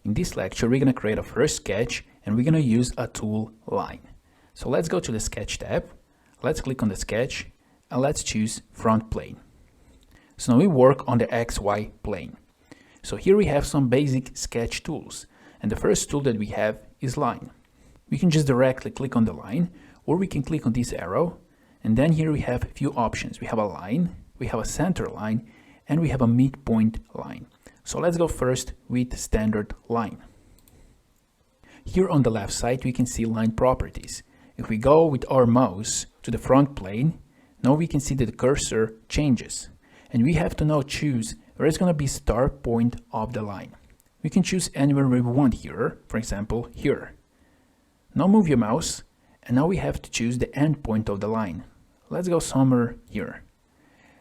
In this lecture, we're going to create a first sketch and we're going to use a tool line. So let's go to the sketch tab. Let's click on the sketch and let's choose front plane. So now we work on the XY plane. So here we have some basic sketch tools. And the first tool that we have is line. We can just directly click on the line, or we can click on this arrow. And then here we have a few options. We have a line, we have a center line, and we have a midpoint line. So let's go first with standard line. Here on the left side, we can see line properties. If we go with our mouse to the front plane, now we can see that the cursor changes. And we have to now choose where is going to be start point of the line. We can choose anywhere we want here, for example, here. Now move your mouse, and now we have to choose the end point of the line. Let's go somewhere here.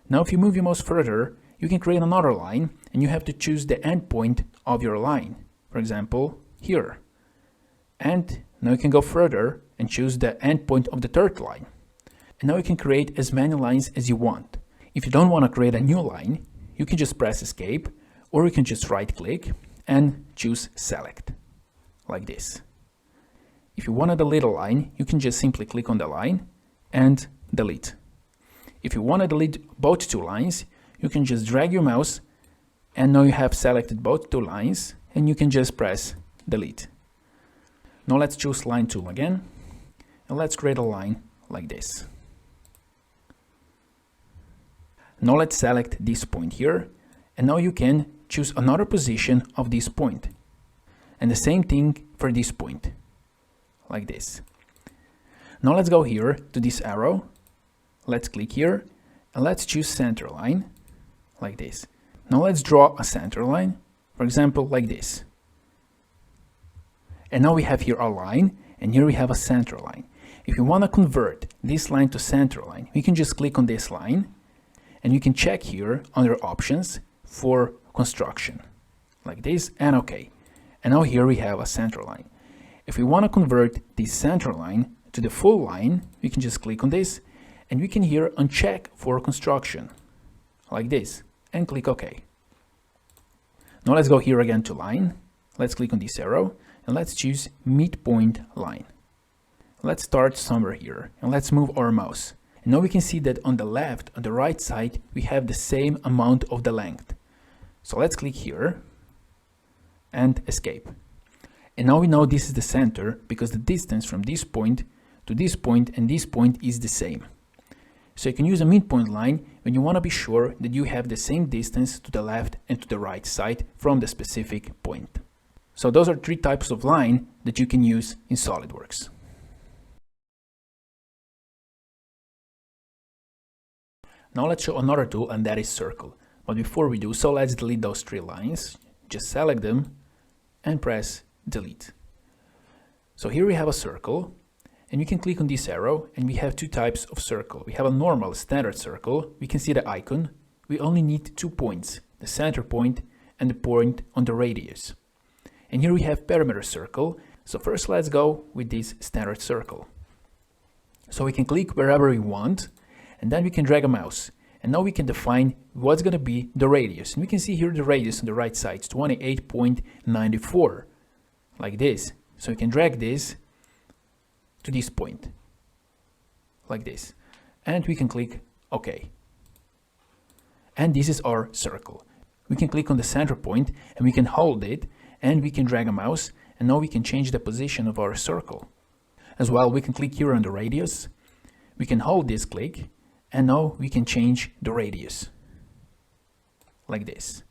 Now if you move your mouse further, you can create another line, and you have to choose the end point of your line. For example, here. And now you can go further and choose the end point of the third line. And now you can create as many lines as you want. If you don't want to create a new line, you can just press escape, or you can just right click and choose select, like this. If you want to delete a line, you can just simply click on the line and delete. If you want to delete both two lines, you can just drag your mouse, and now you have selected both two lines, and you can just press delete. Now let's choose line tool again, and let's create a line like this. Now let's select this point here, and now you can choose another position of this point. And the same thing for this point, like this. Now let's go here to this arrow, let's click here, and let's choose center line, like this. Now let's draw a center line, for example, like this. And now we have here a line, and here we have a center line. If you want to convert this line to center line, we can just click on this line, and you can check here under options for construction, like this, and OK. And now here we have a center line. If we want to convert this center line to the full line, we can just click on this, and we can here uncheck for construction, like this, and click OK. Now let's go here again to line. Let's click on this arrow, and let's choose midpoint line. Let's start somewhere here, and let's move our mouse. And now we can see that on the left, on the right side, we have the same amount of the length. So let's click here and escape. And now we know this is the center because the distance from this point to this point and this point is the same. So you can use a midpoint line when you want to be sure that you have the same distance to the left and to the right side from the specific point. So those are three types of line that you can use in Solidworks. Now let's show another tool, and that is circle. But before we do so, let's delete those three lines. Just select them and press delete. So here we have a circle, and you can click on this arrow, and we have two types of circle. We have a normal standard circle. We can see the icon. We only need 2 points, the center point and the point on the radius. And here we have perimeter circle. So first let's go with this standard circle. So we can click wherever we want, and then we can drag a mouse. And now we can define what's going to be the radius. And we can see here the radius on the right side is 28.94, like this. So we can drag this to this point, like this. And we can click OK. And this is our circle. We can click on the center point, and we can hold it, and we can drag a mouse, and now we can change the position of our circle. As well, we can click here on the radius. We can hold this click, and now we can change the radius, like this.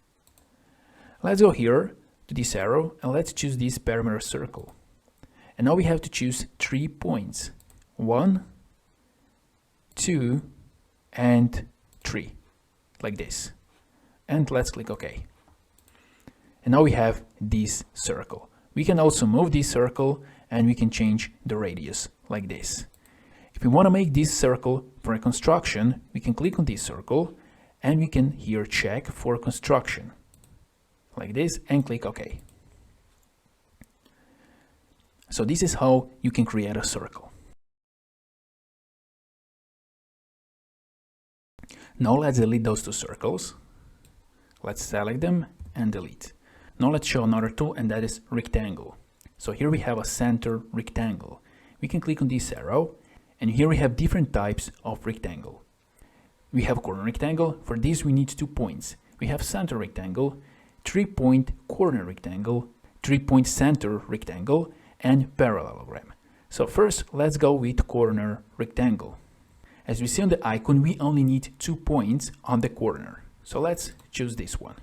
Let's go here to this arrow, and let's choose this perimeter circle. And now we have to choose 3 points, 1, 2, and 3, like this. And let's click OK. And now we have this circle. We can also move this circle, and we can change the radius, like this. If we want to make this circle for a construction, we can click on this circle, and we can here check for construction, like this, and click OK. So this is how you can create a circle. Now let's delete those two circles. Let's select them and delete. Now let's show another tool, and that is rectangle. So here we have a center rectangle. We can click on this arrow, and here we have different types of rectangle. We have corner rectangle. For this we need 2 points. We have center rectangle, 3-point corner rectangle, 3-point center rectangle, and parallelogram. So first let's go with corner rectangle. As we see on the icon, we only need 2 points on the corner. So let's choose this one.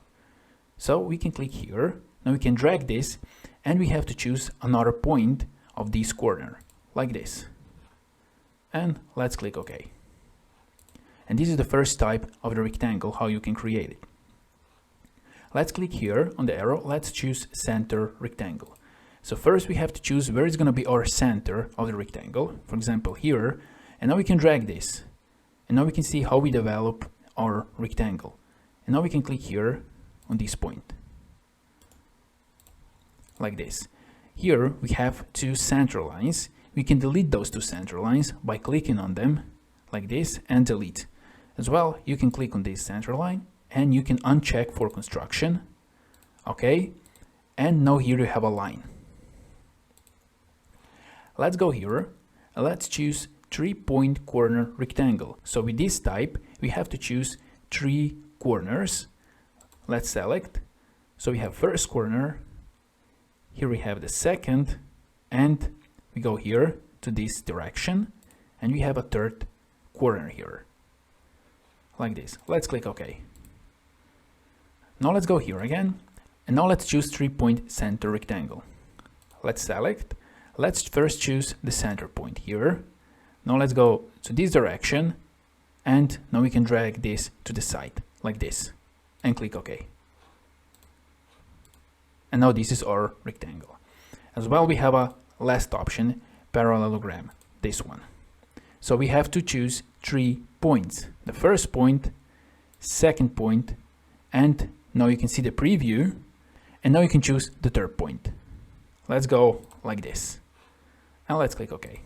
So we can click here. Now we can drag this, and we have to choose another point of this corner, like this. And let's click OK. And this is the first type of the rectangle, how you can create it. Let's click here on the arrow. Let's choose center rectangle. So first we have to choose where is going to be our center of the rectangle. For example, here. And now we can drag this. And now we can see how we develop our rectangle. And now we can click here on this point. Like this. Here we have 2 center lines. We can delete those 2 center lines by clicking on them like this and delete. As well, you can click on this center line and you can uncheck for construction. Okay. And now here you have a line. Let's go here and let's choose 3-point corner rectangle. So with this type, we have to choose 3 corners. Let's select. So we have first corner. Here we have the second, and we go here to this direction, and we have a third corner here. Like this. Let's click OK. Now let's go here again, and now let's choose 3-point center rectangle. Let's select. Let's first choose the center point here. Now let's go to this direction, and now we can drag this to the side like this and click OK. And now this is our rectangle. As well, we have a last option, parallelogram, this one. So we have to choose 3 points. The first point, second point, and now you can see the preview, and now you can choose the third point. Let's go like this. And let's click OK.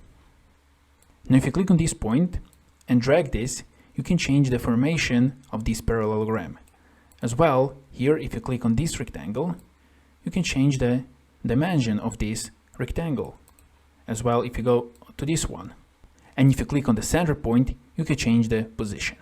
Now if you click on this point and drag this, you can change the formation of this parallelogram. As well, here if you click on this rectangle, you can change the dimension of this rectangle. As well, if you go to this one, and if you click on the center point, you can change the position.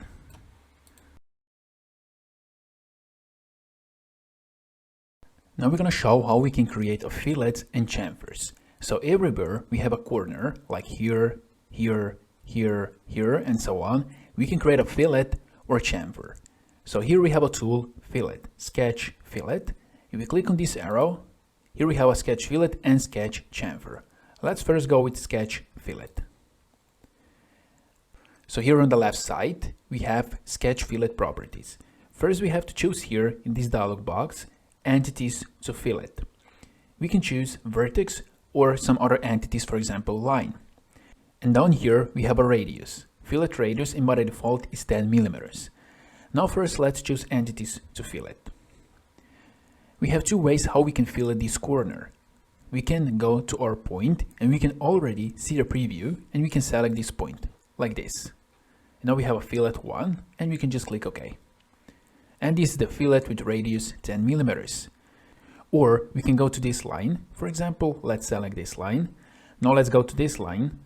Now we're going to show how we can create a fillets and chamfers. So everywhere we have a corner, like here, here, here, here, and so on, we can create a fillet or chamfer. So here we have a tool, fillet, sketch fillet. If we click on this arrow, here we have a sketch fillet and sketch chamfer. Let's first go with sketch fillet. So here on the left side, we have sketch fillet properties. First, we have to choose here in this dialog box, entities to fillet. We can choose vertex or some other entities, for example, line. And down here, we have a radius. Fillet radius in by default is 10 millimeters. Now first, let's choose entities to fillet. We have 2 ways how we can fillet this corner. We can go to our point and we can already see the preview and we can select this point like this. Now we have a fillet 1 and we can just click OK. And this is the fillet with radius 10 millimeters. Or we can go to this line. For example, let's select this line. Now let's go to this line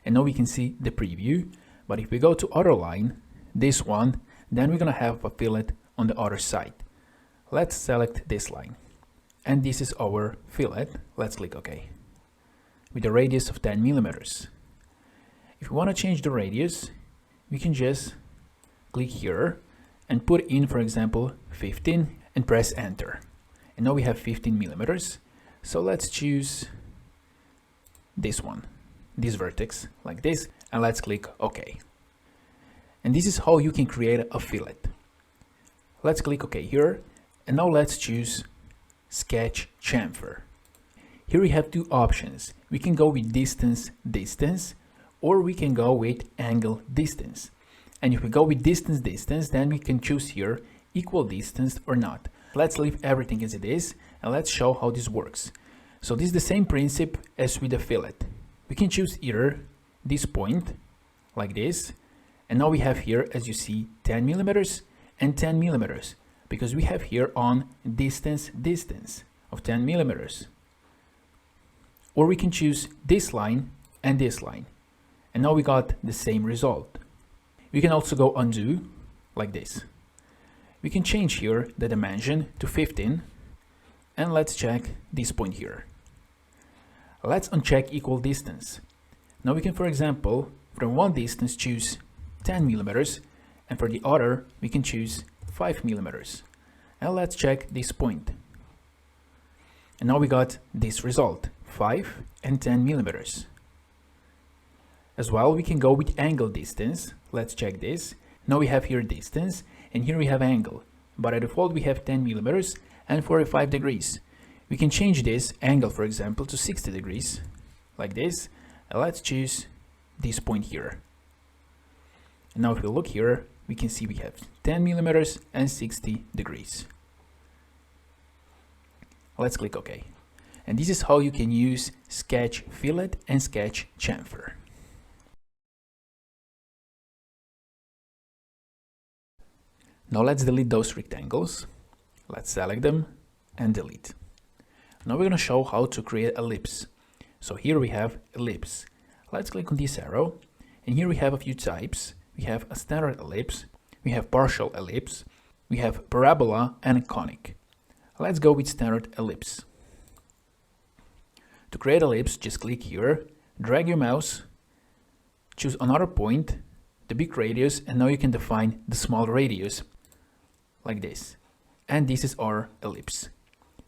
and now we can see the preview. But if we go to other line, this one, then we're gonna have a fillet on the other side. Let's select this line. And this is our fillet. Let's click OK. With a radius of 10 millimeters. If we want to change the radius, we can just click here and put in, for example, 15 and press enter. And now we have 15 millimeters. So let's choose this one, this vertex like this, and let's click OK. And this is how you can create a fillet. Let's click OK here. And now let's choose sketch chamfer. Here we have 2 options. We can go with distance, distance, or we can go with angle distance. And if we go with distance, distance, then we can choose here equal distance or not. Let's leave everything as it is and let's show how this works. So this is the same principle as with the fillet. We can choose either this point like this, and now we have here, as you see, 10 millimeters and 10 millimeters. because we have here on distance of 10 millimeters. Or we can choose this line and this line. And now we got the same result. We can also go undo like this. We can change here the dimension to 15, and let's check this point here. Let's uncheck equal distance. Now we can, for example, from one distance choose 10 millimeters, and for the other we can choose 5 millimeters. And let's check this point. And now we got this result, 5 and 10 millimeters. As well, we can go with angle distance. Let's check this. Now we have here distance, and here we have angle. But by default we have 10 millimeters and 45 degrees. We can change this angle, for example, to 60 degrees, like this. And let's choose this point here. And now if we look here, we can see we have 10 millimeters and 60 degrees. Let's click OK. And this is how you can use sketch fillet and sketch chamfer. Now let's delete those rectangles. Let's select them and delete. Now we're going to show how to create ellipse. So here we have ellipse. Let's click on this arrow, and here we have a few types. We have a standard ellipse, we have partial ellipse, we have parabola and conic. Let's go with standard ellipse. To create ellipse, just click here, drag your mouse, choose another point, the big radius, and now you can define the small radius like this. And this is our ellipse.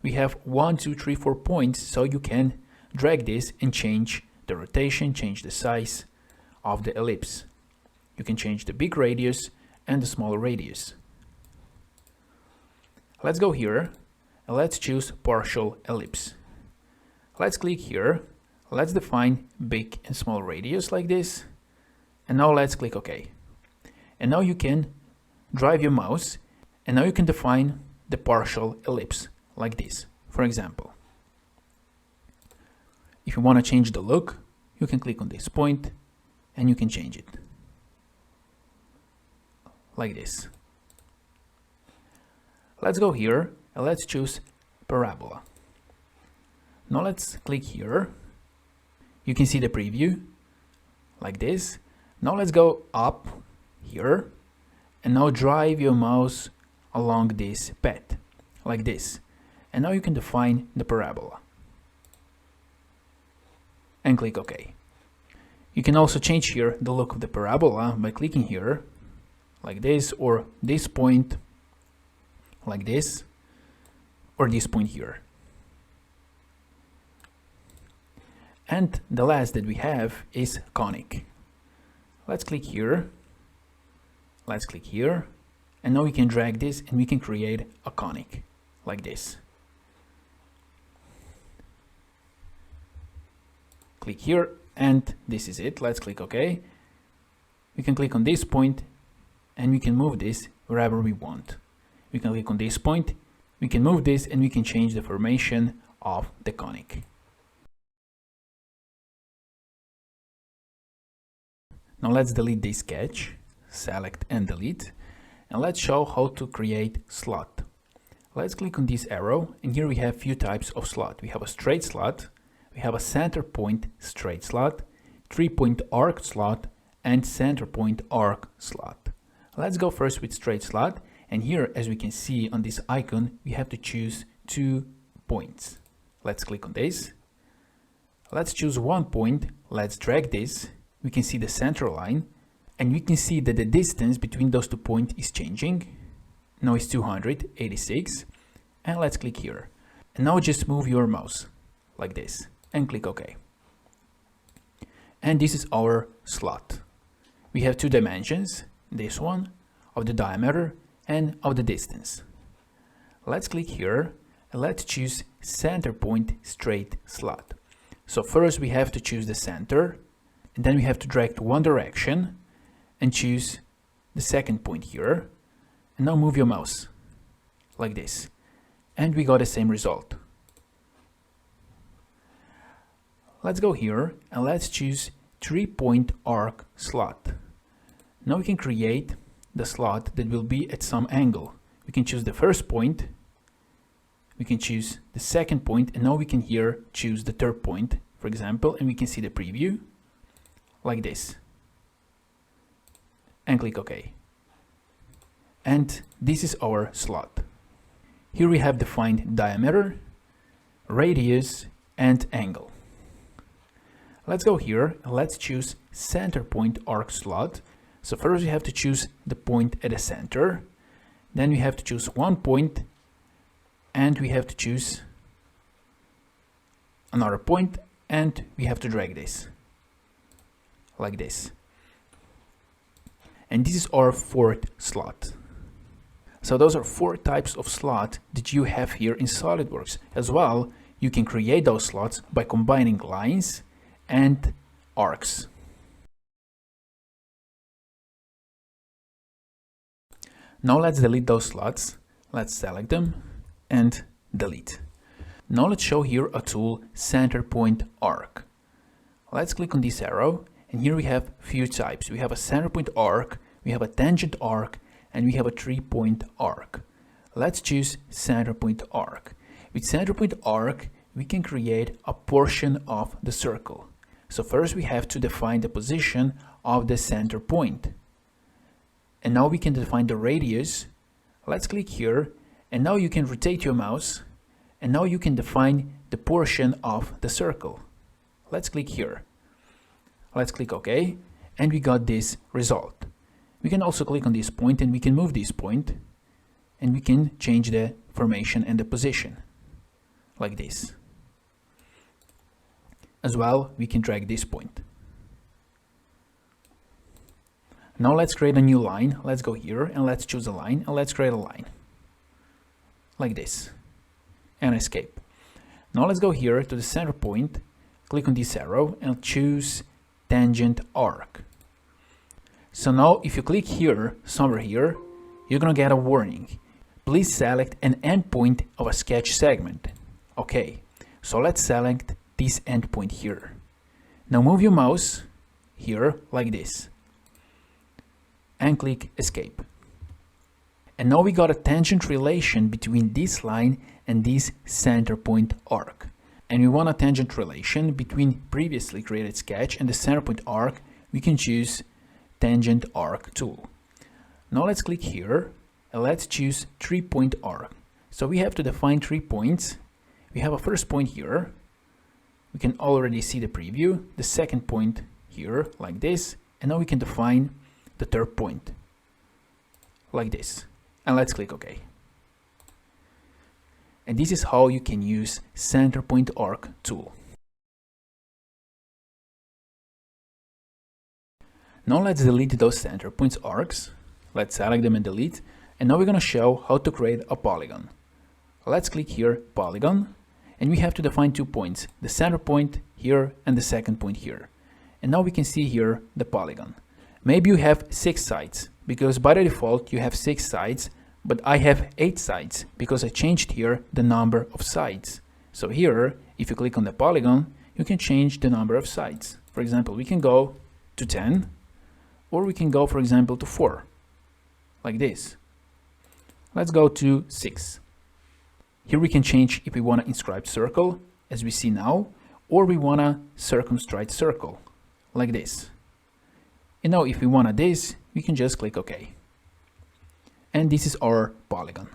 We have 1, 2, 3, 4 points, so you can drag this and change the rotation, change the size of the ellipse. You can change the big radius and the small radius. Let's go here and let's choose partial ellipse. Let's click here, let's define big and small radius like this, and now let's click OK. And now you can drive your mouse, and now you can define the partial ellipse like this, for example. If you want to change the look, you can click on this point and you can change it like this. Let's go here and let's choose parabola. Now let's click here. You can see the preview like this. Now let's go up here and now drive your mouse along this path like this. And now you can define the parabola and click OK. You can also change here the look of the parabola by clicking here like this, or this point like this, or this point here. And the last that we have is conic. Let's click here, let's click here, and now we can drag this and we can create a conic like this. Click here and this is it. Let's click OK. We can click on this point and we can move this wherever we want. We can click on this point, we can move this, and we can change the formation of the conic. Now let's delete this sketch, select and delete, and let's show how to create slot. Let's click on this arrow, and here we have few types of slot. We have a straight slot, we have a center point straight slot, 3-point arc slot, and center point arc slot. Let's go first with straight slot, and here, as we can see on this icon, we have to choose 2 points. Let's click on this. Let's choose 1 point, let's drag this. We can see the center line, and we can see that the distance between those 2 points is changing. Now it's 286, and let's click here. And now just move your mouse like this and click OK. And this is our slot. We have 2 dimensions, this one of the diameter and of the distance. Let's click here and let's choose center point straight slot. So first we have to choose the center, and then we have to drag to one direction and choose the second point here, and now move your mouse like this, and we got the same result. Let's go here and let's choose 3-point arc slot. Now we can create the slot that will be at some angle. we can choose the first point, we can choose the second point, and now we can here choose the third point, for example, and we can see the preview like this. And click OK. And this is our slot. Here we have defined diameter, radius, and angle. Let's go here and let's choose center point arc slot. So first we have to choose the point at the center. Then we have to choose one point, and we have to choose another point, and we have to drag this like this. And this is our fourth slot. So those are 4 types of slot that you have here in SolidWorks. As well, you can create those slots by combining lines and arcs. Now let's delete those slots. Let's select them and delete. Now let's show here a tool, center point arc. Let's click on this arrow, and here we have few types. We have a center point arc, we have a tangent arc, and we have a 3-point arc. Let's choose center point arc. With center point arc, we can create a portion of the circle. So first we have to define the position of the center point. And now we can define the radius. Let's click here, and now you can rotate your mouse, and now you can define the portion of the circle. Let's click here. Let's click OK, and we got this result. We can also click on this point, and we can move this point, and we can change the formation and the position like this. As well, we can drag this point. Now let's create a new line. Let's go here and let's choose a line, and let's create a line like this and escape. Now let's go here to the center point, click on this arrow and choose tangent arc. So now if you click here, somewhere here, you're gonna get a warning. Please select an endpoint of a sketch segment. Okay, so let's select this endpoint here. Now move your mouse here like this and click escape. And now we got a tangent relation between this line and this center point arc. And we want a tangent relation between previously created sketch and the center point arc. We can choose tangent arc tool. Now let's click here and let's choose 3-point arc. So we have to define 3 points. We have a first point here. We can already see the preview. The second point here like this. And now we can define the third point like this. And let's click OK. And this is how you can use center point arc tool. Now let's delete those center points arcs. Let's select them and delete. And now we're going to show how to create a polygon. Let's click here, polygon, and we have to define 2 points, the center point here and the second point here. And now we can see here the polygon. Maybe you have 6 sides, because by the default you have 6 sides, but I have 8 sides because I changed here the number of sides. So here, if you click on the polygon, you can change the number of sides. For example, we can go to 10, or we can go, for example, to 4, like this. Let's go to 6. Here we can change if we want to inscribe circle, as we see now, or we want to circumscribe circle, like this. And now if we want this, we can just click OK. And this is our polygon.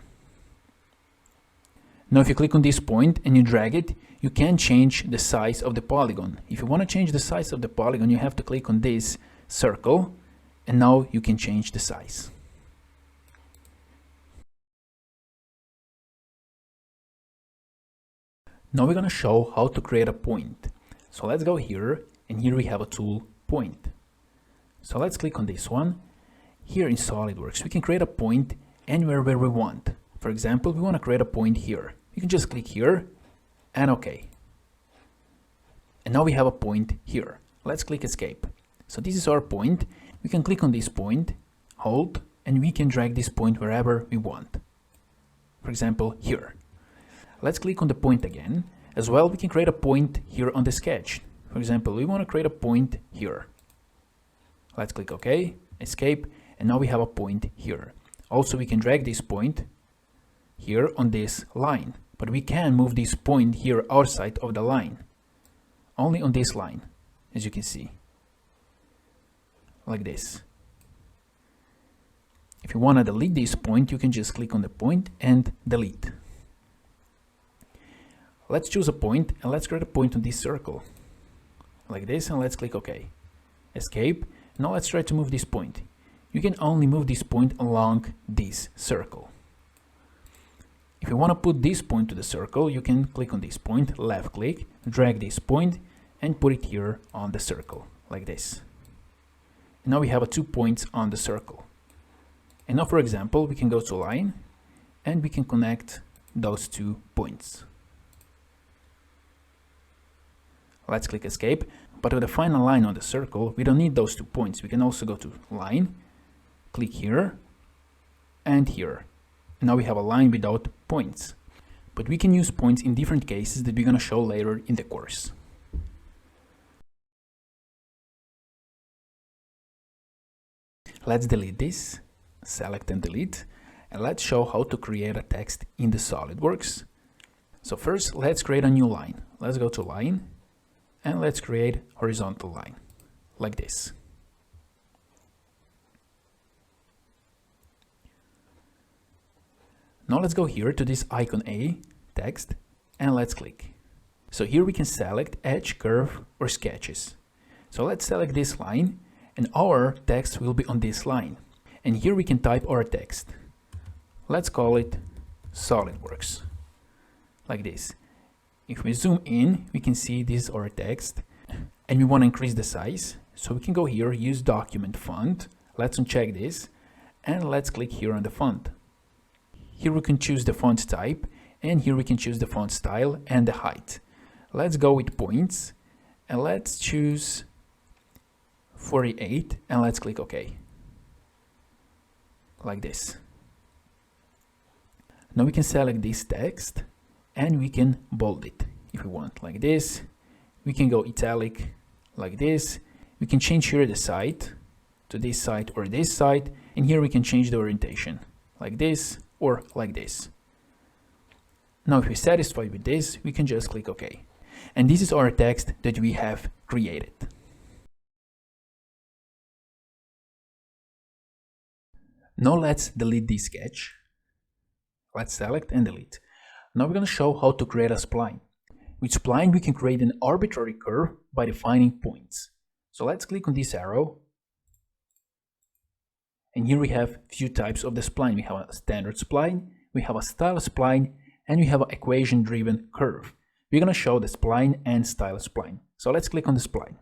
Now if you click on this point and you drag it, you can change the size of the polygon. If you want to change the size of the polygon, you have to click on this circle, and now you can change the size. Now we're going to show how to create a point. So let's go here, and here we have a tool, point. So let's click on this one. Here in SolidWorks, we can create a point anywhere where we want. For example, we want to create a point here. You can just click here and OK. And now we have a point here. Let's click escape. So this is our point. We can click on this point, hold, and we can drag this point wherever we want. For example, here. Let's click on the point again. As well, we can create a point here on the sketch. For example, we want to create a point here. Let's click OK, escape, and now we have a point here. Also, we can drag this point here on this line, but we can move this point here outside of the line, only on this line, as you can see, like this. If you want to delete this point, you can just click on the point and delete. Let's choose a point and let's create a point on this circle, like this, and let's click OK. Escape. Now let's try to move this point. You can only move this point along this circle. If you want to put this point to the circle, you can click on this point, left click, drag this point and put it here on the circle, like this. And now we have 2 points on the circle. And now, for example, we can go to line and we can connect those 2 points. Let's click escape, but with the final line on the circle, we don't need those 2 points. We can also go to line, click here and here. And now we have a line without points. But we can use points in different cases that we're going to show later in the course. Let's delete this, select and delete, and let's show how to create a text in the Solidworks. So first, let's create a new line. Let's go to line and let's create horizontal line, like this. Now let's go here to this icon A, text, and let's click. So here we can select edge, curve, or sketches. So let's select this line, and our text will be on this line. And here we can type our text. Let's call it Solidworks, like this. If we zoom in, we can see this is our text, and we want to increase the size. So we can go here, use document font. Let's uncheck this, and let's click here on the font. Here we can choose the font type, and here we can choose the font style and the height. Let's go with points, and let's choose 48, and let's click OK, like this. Now we can select this text and we can bold it if we want, like this. We can go italic, like this. We can change here the side to this side or this side, and here we can change the orientation, like this or like this. Now if we're satisfied with this, we can just click OK. And this is our text that we have created. Now let's delete this sketch. Let's select and delete. Now we're going to show how to create a spline. With spline, we can create an arbitrary curve by defining points. So let's click on this arrow. And here we have few types of the spline. We have a standard spline, we have a style spline, and we have an equation-driven curve. We're going to show the spline and style spline. So let's click on the spline.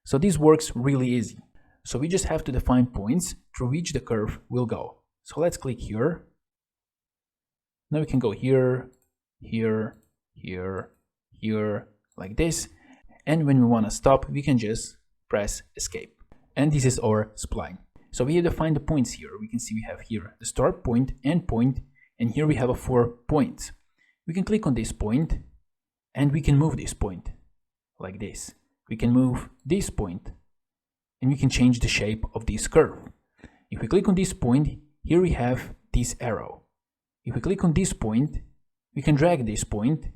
So this works really easy. So we just have to define points through which the curve will go. So let's click here. Now we can go here, here, here, here, like this. And when we want to stop, we can just press escape. And this is our spline. So we have defined the points here. We can see we have here the start point, end point, and here we have 4 points. We can click on this point and we can move this point like this. We can move this point and we can change the shape of this curve. If we click on this point, here we have this arrow. If we click on this point, we can drag this point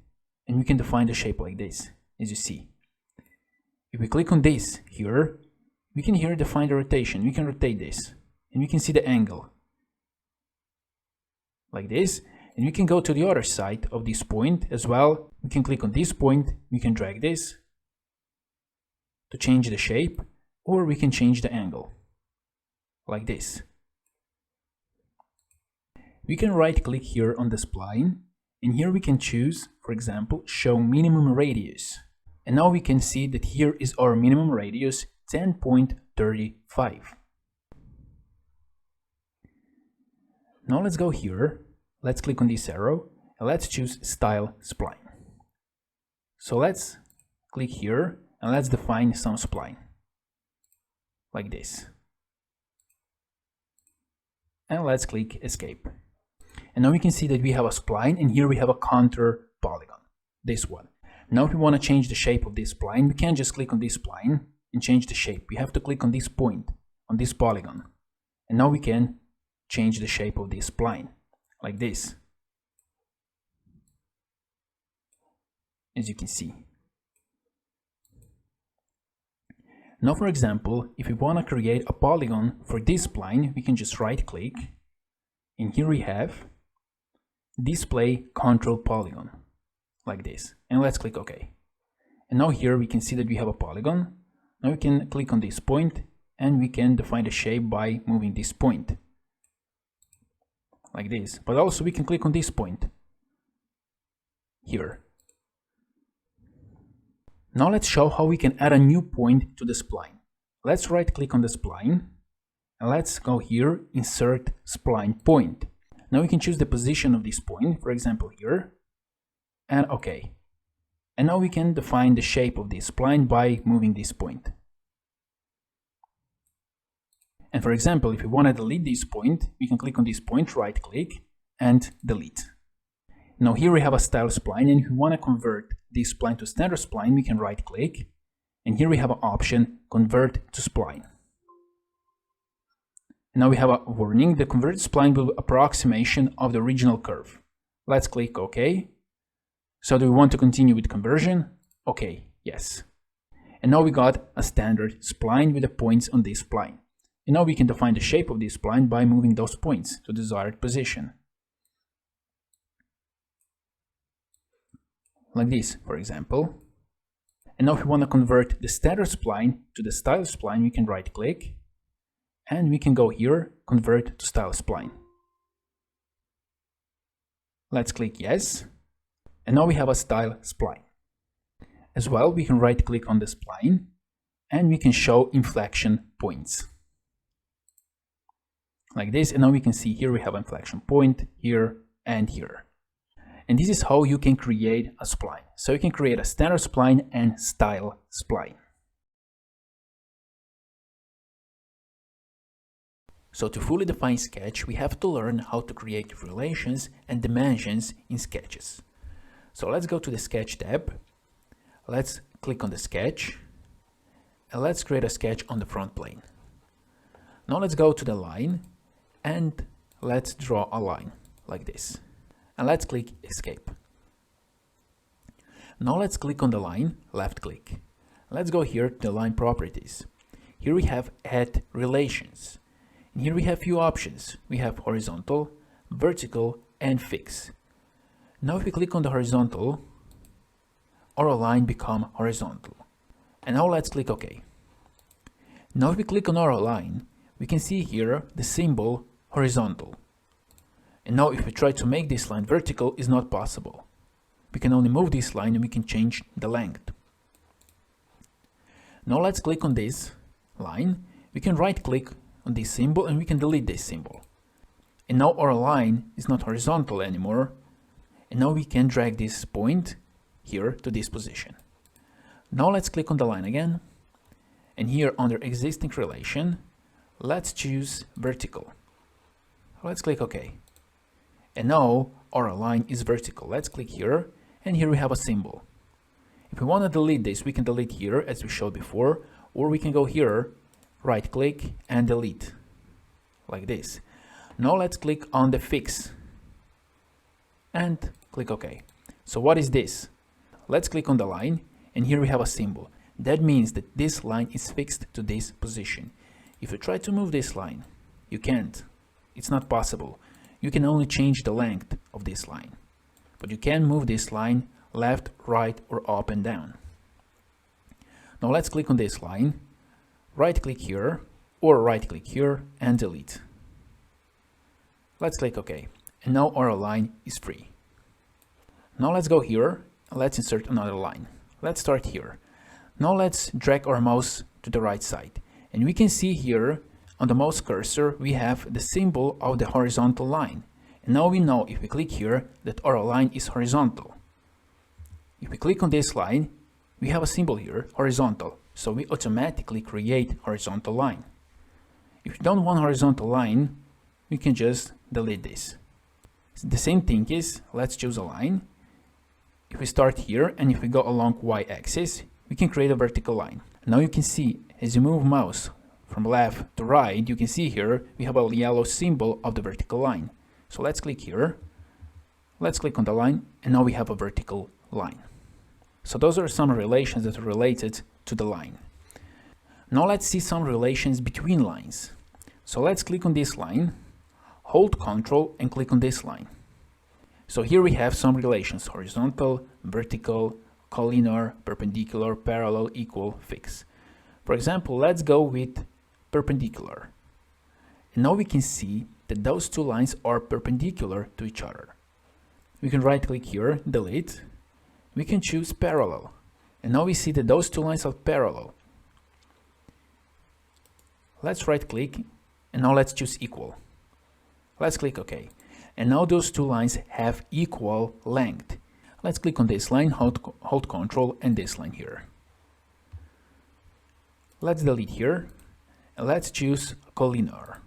and we can define the shape like this, as you see. If we click on this here, we can here define the rotation. We can rotate this and we can see the angle like this. And we can go to the other side of this point as well. We can click on this point, we can drag this to change the shape, or we can change the angle like this. We can right click here on the spline, and here we can choose, for example, show minimum radius. And now we can see that here is our minimum radius, 10.35. Now let's go here, let's click on this arrow, and let's choose style spline. So let's click here and let's define some spline like this. And let's click escape. And now we can see that we have a spline, and here we have a contour polygon, this one. Now if we want to change the shape of this spline, we can't just click on this spline and change the shape. We have to click on this point, on this polygon. And now we can change the shape of this spline, like this. as you can see. Now, for example, if we want to create a polygon for this spline, we can just right click, and here we have display control polygon, like this, and let's click OK. And now here we can see that we have a polygon. Now we can click on this point and we can define the shape by moving this point, like this. But also we can click on this point here. Now let's show how we can add a new point to the spline. Let's right click on the spline and let's go here, insert spline point. Now we can choose the position of this point, for example here, and OK. And now we can define the shape of this spline by moving this point. And for example, if we want to delete this point, we can click on this point, right click, and delete. Now here we have a style spline, and if we want to convert this spline to standard spline, we can right click, and here we have an option, convert to spline. Now we have a warning, the converted spline will be approximation of the original curve. Let's click OK. So do we want to continue with conversion? OK, yes. And now we got a standard spline with the points on this spline. And now we can define the shape of this spline by moving those points to the desired position. Like this, for example. And now if we want to convert the standard spline to the style spline, we can right click and we can go here, convert to style spline. Let's click yes. And now we have a style spline. As well, we can right click on the spline and we can show inflection points. Like this, and now we can see here we have an inflection point here and here. And this is how you can create a spline. So you can create a standard spline and style spline. So to fully define Sketch, we have to learn how to create relations and dimensions in sketches. So let's go to the Sketch tab. Let's click on the sketch and let's create a sketch on the front plane. Now let's go to the line and let's draw a line like this. And let's click escape. Now let's click on the line, left click. Let's go here to the line properties. Here we have add relations. And here we have few options. We have horizontal, vertical, and fix. Now if we click on the horizontal, our line become horizontal. And now let's click OK. Now if we click on our line, we can see here the symbol horizontal. And now if we try to make this line vertical, it's not possible. We can only move this line and we can change the length. Now let's click on this line. We can right click on this symbol and we can delete this symbol. And now our line is not horizontal anymore. And now we can drag this point here to this position. Now let's click on the line again. And here under existing relation, let's choose vertical. Let's click OK. And now our line is vertical. Let's click here and here we have a symbol. If we want to delete this, we can delete here as we showed before, or we can go here, right click and delete like this. Now let's click on the fix and click OK. So what is this? Let's click on the line and here we have a symbol. That means that this line is fixed to this position. If you try to move this line, you can't. It's not possible. You can only change the length of this line, but you can move this line left, right, or up and down. Now let's click on this line, right click here, or right click here and delete. Let's click OK. And now our line is free. Now let's go here and let's insert another line. Let's start here. Now let's drag our mouse to the right side. And we can see here on the mouse cursor, we have the symbol of the horizontal line. And now we know if we click here that our line is horizontal. If we click on this line, we have a symbol here, horizontal. So we automatically create horizontal line. If you don't want horizontal line, we can just delete this. The same thing is, let's choose a line. If we start here and if we go along y-axis, we can create a vertical line. Now you can see as you move mouse from left to right, you can see here we have a yellow symbol of the vertical line. So let's click here. Let's click on the line and now we have a vertical line. So those are some relations that are related to the line. Now let's see some relations between lines. So let's click on this line, hold Ctrl and click on this line. So here we have some relations: horizontal, vertical, collinear, perpendicular, parallel, equal, fixed. For example, let's go with perpendicular. And now we can see that those two lines are perpendicular to each other. We can right click here, delete. We can choose parallel. And now we see that those two lines are parallel. Let's right click and now let's choose equal. Let's click OK. And now those two lines have equal length. Let's click on this line, hold Ctrl and this line here. Let's delete here and let's choose collinear,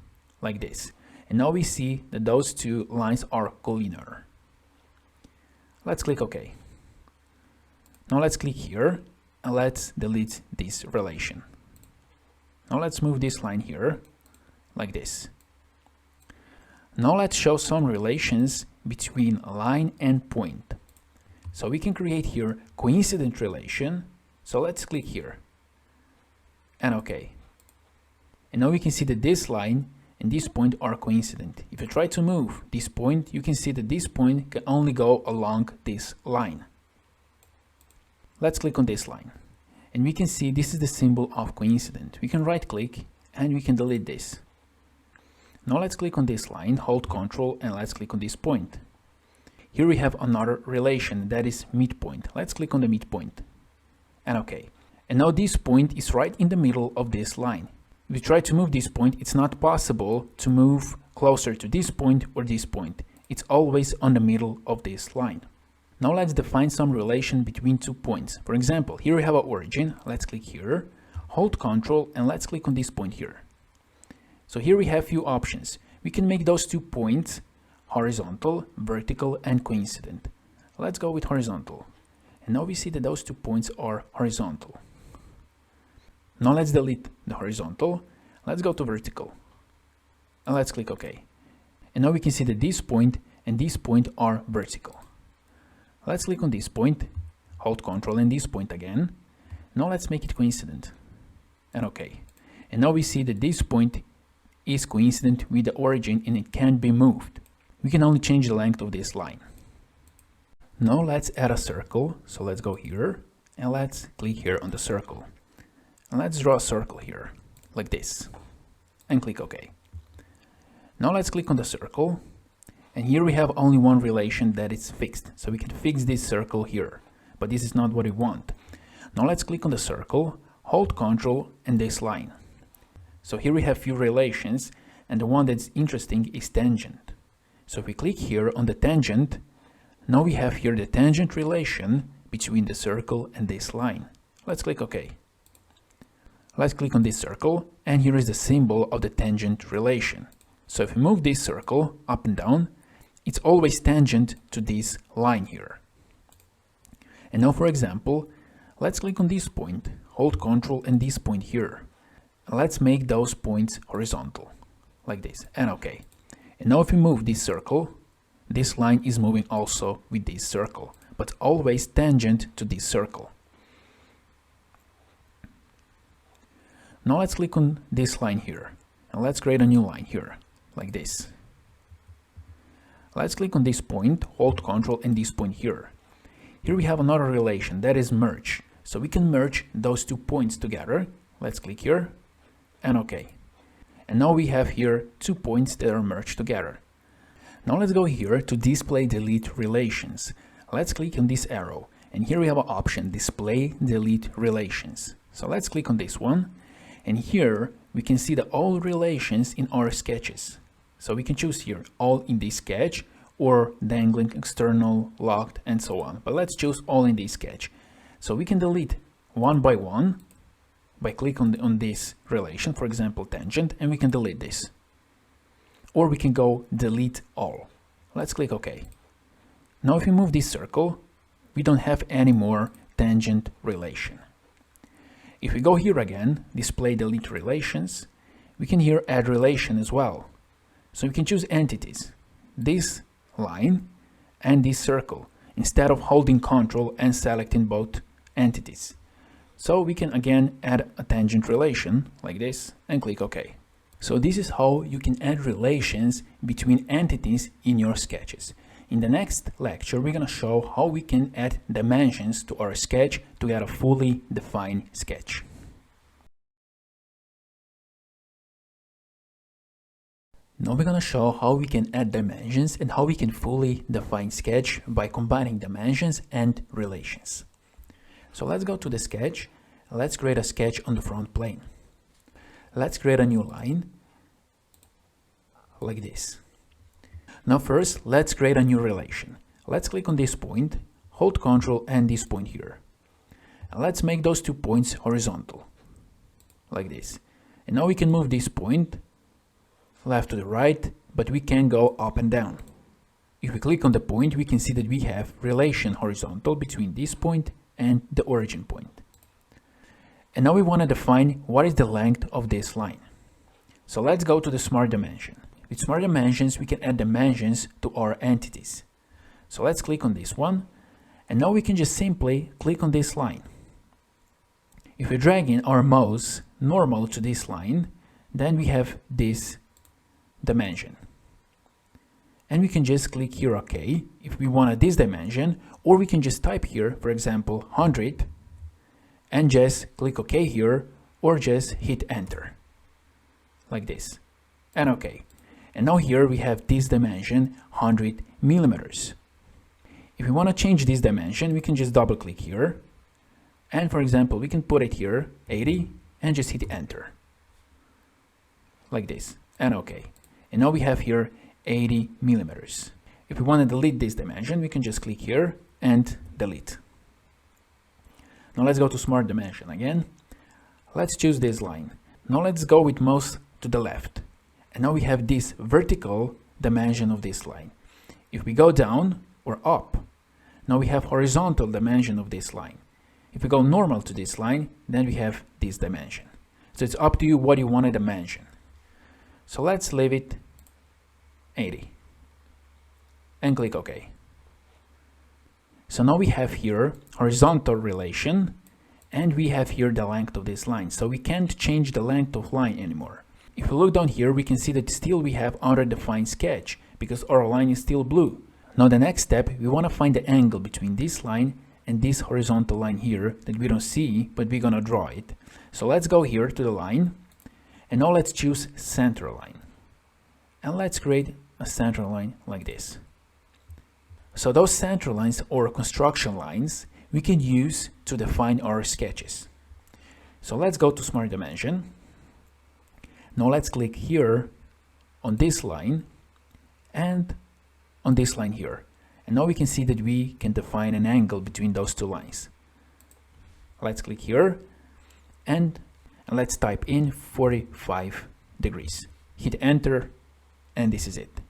like this. And now we see that those two lines are collinear. Let's click OK. Now let's click here and let's delete this relation. Now let's move this line here, like this. Now let's show some relations between line and point. So we can create here coincident relation. So let's click here and OK. And now we can see that this line and this point are coincident. If you try to move this point, you can see that this point can only go along this line. Let's click on this line. And we can see this is the symbol of coincident. We can right click and we can delete this. Now let's click on this line, hold Ctrl and let's click on this point. Here we have another relation, that is midpoint. Let's click on the midpoint and OK. And now this point is right in the middle of this line. If you try to move this point, it's not possible to move closer to this point or this point. It's always on the middle of this line. Now let's define some relation between 2 points. For example, here we have an origin. Let's click here, hold Ctrl and let's click on this point here. So here we have few options. We can make those 2 points horizontal, vertical and coincident. Let's go with horizontal. And now we see that those 2 points are horizontal. Now let's delete the horizontal. Let's go to vertical. And let's click OK. And now we can see that this point and this point are vertical. Let's click on this point, hold Ctrl and this point again. Now let's make it coincident and OK. And now we see that this point is coincident with the origin and it can't be moved. We can only change the length of this line. Now let's add a circle. So let's go here and let's click here on the circle. And let's draw a circle here like this and click OK. Now let's click on the circle. And here we have only one relation that is fixed. So we can fix this circle here, but this is not what we want. Now let's click on the circle, hold Ctrl and this line. So here we have few relations and the one that's interesting is tangent. So if we click here on the tangent, now we have here the tangent relation between the circle and this line. Let's click OK. Let's click on this circle and here is the symbol of the tangent relation. So if we move this circle up and down, it's always tangent to this line here. And now for example, let's click on this point, hold Ctrl and this point here. And let's make those points horizontal, like this, and OK. And now if we move this circle, this line is moving also with this circle, but always tangent to this circle. Now let's click on this line here, and let's create a new line here, like this. Let's click on this point, hold Ctrl and this point here. Here we have another relation, that is merge. So we can merge those 2 points together. Let's click here, and OK. And now we have here 2 points that are merged together. Now let's go here to display delete relations. Let's click on this arrow and here we have an option, display delete relations. So let's click on this one and here we can see the all relations in our sketches. So we can choose here all in this sketch or dangling, external, locked and so on. But let's choose all in this sketch. So we can delete one by one by clicking on this relation, for example tangent, and we can delete this. Or we can go delete all. Let's click OK. Now if we move this circle, we don't have any more tangent relation. If we go here again, display delete relations, we can here add relation as well. So we can choose entities, this line and this circle. instead of holding Ctrl and selecting both entities. So we can again add a tangent relation like this and click OK. So this is how you can add relations between entities in your sketches. In the next lecture, we're going to show how we can add dimensions to our sketch to get a fully defined sketch. Now we're going to show how we can add dimensions and how we can fully define sketch by combining dimensions and relations. So let's go to the sketch. Let's create a sketch on the front plane. Let's create a new line like this. Now first, let's create a new relation. Let's click on this point, hold Ctrl and this point here. And let's make those 2 points horizontal, like this. And now we can move this point left to the right, but we can go up and down. If we click on the point, we can see that we have relation horizontal between this point and the origin point. And now we want to define what is the length of this line. So let's go to the Smart Dimension. With Smart Dimensions, we can add dimensions to our entities. So let's click on this one, and now we can just simply click on this line. If we drag in our mouse normal to this line, then we have this dimension. And we can just click here OK if we want this dimension, or we can just type here, for example, 100, and just click OK here, or just hit Enter, like this, and OK. And now here we have this dimension 100 millimeters. If we want to change this dimension, we can just double click here. And for example, we can put it here 80 and just hit Enter. Like this, and OK. And now we have here 80 millimeters. If we want to delete this dimension, we can just click here and delete. Now let's go to Smart Dimension again. Let's choose this line. Now let's go with mouse to the left. And now we have this vertical dimension of this line. If we go down or up, now we have horizontal dimension of this line. If we go normal to this line, then we have this dimension. So it's up to you what you want to dimension. So let's leave it 80 and click OK. So now we have here horizontal relation, and we have here the length of this line. So we can't change the length of line anymore. If we look down here, we can see that still we have undefined sketch because our line is still blue. Now the next step, we want to find the angle between this line and this horizontal line here that we don't see, but we're gonna draw it. So let's go here to the line, and now let's choose center line. And let's create a center line like this. So those center lines or construction lines we can use to define our sketches. So let's go to Smart Dimension. Now let's click here on this line and on this line here. And now we can see that we can define an angle between those two lines. Let's click here and let's type in 45 degrees. Hit Enter, and this is it.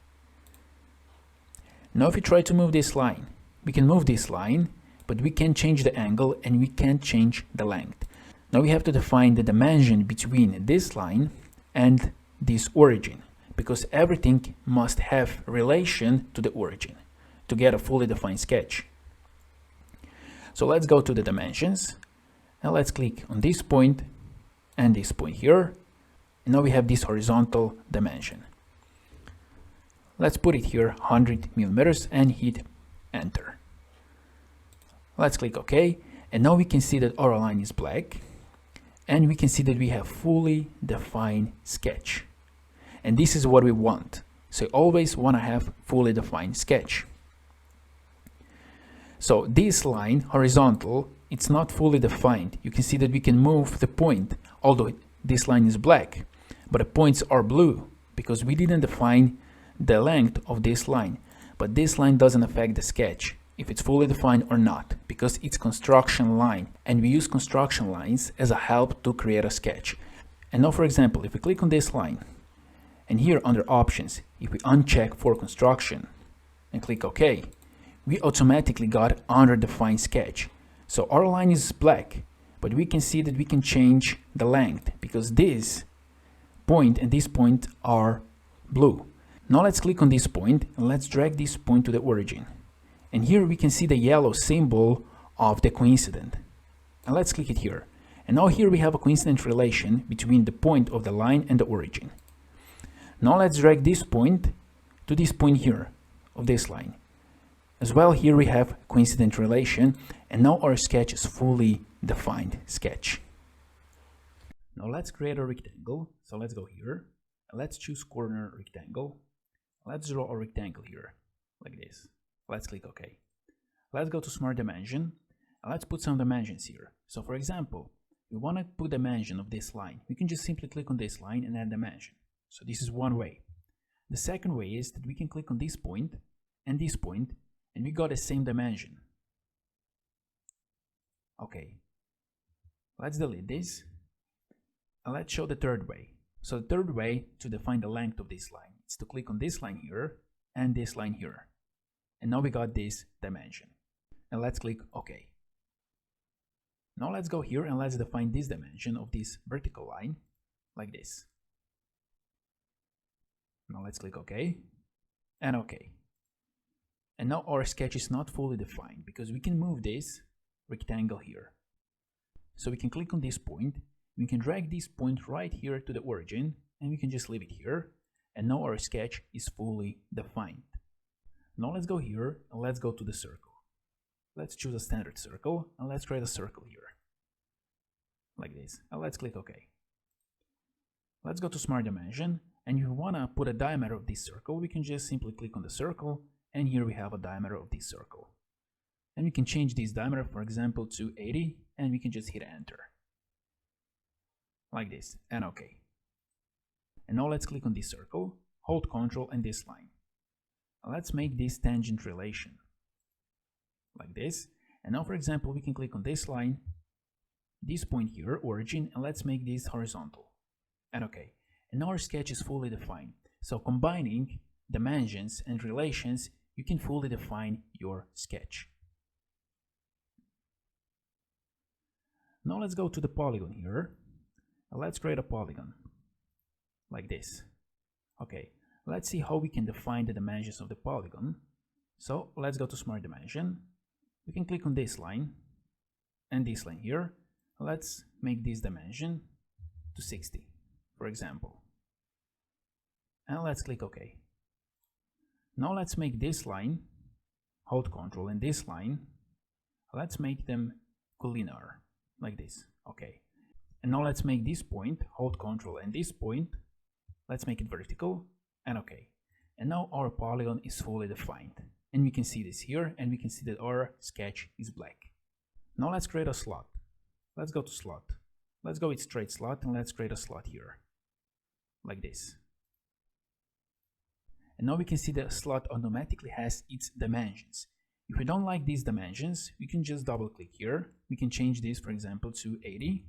Now if we try to move this line, we can move this line, but we can't change the angle and we can't change the length. Now we have to define the dimension between this line and this origin, because everything must have relation to the origin to get a fully defined sketch. So let's go to the dimensions and let's click on this point and this point here. And now we have this horizontal dimension. Let's put it here 100 millimeters and hit Enter. Let's click OK, and now we can see that our line is black, and we can see that we have fully defined sketch. And this is what we want. So you always want to have fully defined sketch. So this line, horizontal, it's not fully defined. You can see that we can move the point, although this line is black, but the points are blue because we didn't define the length of this line. But this line doesn't affect the sketch, if it's fully defined or not, because it's construction line, and we use construction lines as a help to create a sketch. And now, for example, if we click on this line, and here under options, if we uncheck for construction and click OK, we automatically got undefined sketch. So our line is black, but we can see that we can change the length because this point and this point are blue. Now let's click on this point and let's drag this point to the origin. And here we can see the yellow symbol of the coincident. And let's click it here. And now here we have a coincident relation between the point of the line and the origin. Now let's drag this point to this point here of this line. As well, here we have coincident relation, and now our sketch is fully defined sketch. Now let's create a rectangle. So let's go here, and let's choose corner rectangle. Let's draw a rectangle here, like this. Let's click OK. Let's go to Smart Dimension, and let's put some dimensions here. So for example, we want to put dimension of this line. We can just simply click on this line and add dimension. So this is one way. The second way is that we can click on this point, and we got the same dimension. Okay, let's delete this, and let's show the third way. So the third way to define the length of this line is to click on this line here and this line here. And now we got this dimension. And let's click OK. Now let's go here and let's define this dimension of this vertical line like this. Now let's click OK and OK. And now our sketch is not fully defined because we can move this rectangle here. So we can click on this point, we can drag this point right here to the origin, and we can just leave it here. And now our sketch is fully defined. Now let's go here and let's go to the circle. Let's choose a standard circle and let's create a circle here. Like this. And let's click OK. Let's go to Smart Dimension, and if you want to put a diameter of this circle, we can just simply click on the circle, and here we have a diameter of this circle. And we can change this diameter, for example, to 80, and we can just hit enter. Like this, and OK. And now let's click on this circle, hold Ctrl and this line. Let's make this tangent relation. Like this. And now, for example, we can click on this line, this point here, origin, and let's make this horizontal. And OK. And now our sketch is fully defined. So combining dimensions and relations, you can fully define your sketch. Now let's go to the polygon here. Let's create a polygon like this. Okay, let's see how we can define the dimensions of the polygon. So let's go to Smart Dimension. We can click on this line and this line here. Let's make this dimension to 60, for example. And let's click OK. Now let's make this line, hold Ctrl, and this line, let's make them collinear, like this. Okay. And now let's make this point, hold Ctrl, and this point, let's make it vertical, and OK. And now our polygon is fully defined. And we can see this here, and we can see that our sketch is black. Now let's create a slot. Let's go to slot. Let's go with straight slot, and let's create a slot here, like this. And now we can see the slot automatically has its dimensions. If we don't like these dimensions, we can just double click here. We can change this, for example, to 80.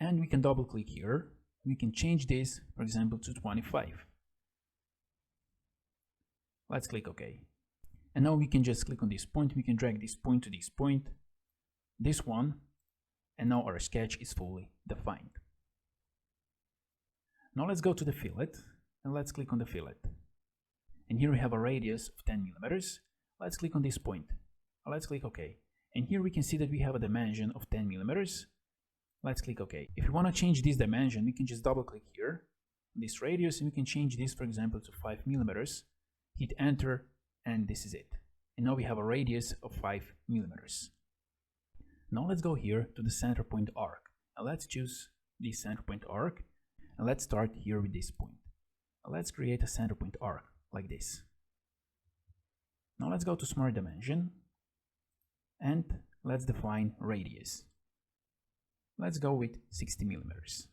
And we can double click here. We can change this, for example, to 25. Let's click OK. And now we can just click on this point. We can drag this point to this point, this one, and now our sketch is fully defined. Now let's go to the fillet. And let's click on the fillet. And here we have a radius of 10 millimeters. Let's click on this point. Let's click OK. And here we can see that we have a dimension of 10 millimeters. Let's click OK. If you want to change this dimension, we can just double click here, this radius, and we can change this, for example, to 5 millimeters. Hit enter, and this is it. And now we have a radius of 5 millimeters. Now let's go here to the center point arc. And let's choose the center point arc. And let's start here with this point. Let's create a center point arc like this. Now let's go to Smart Dimension and let's define radius. Let's go with 60 millimeters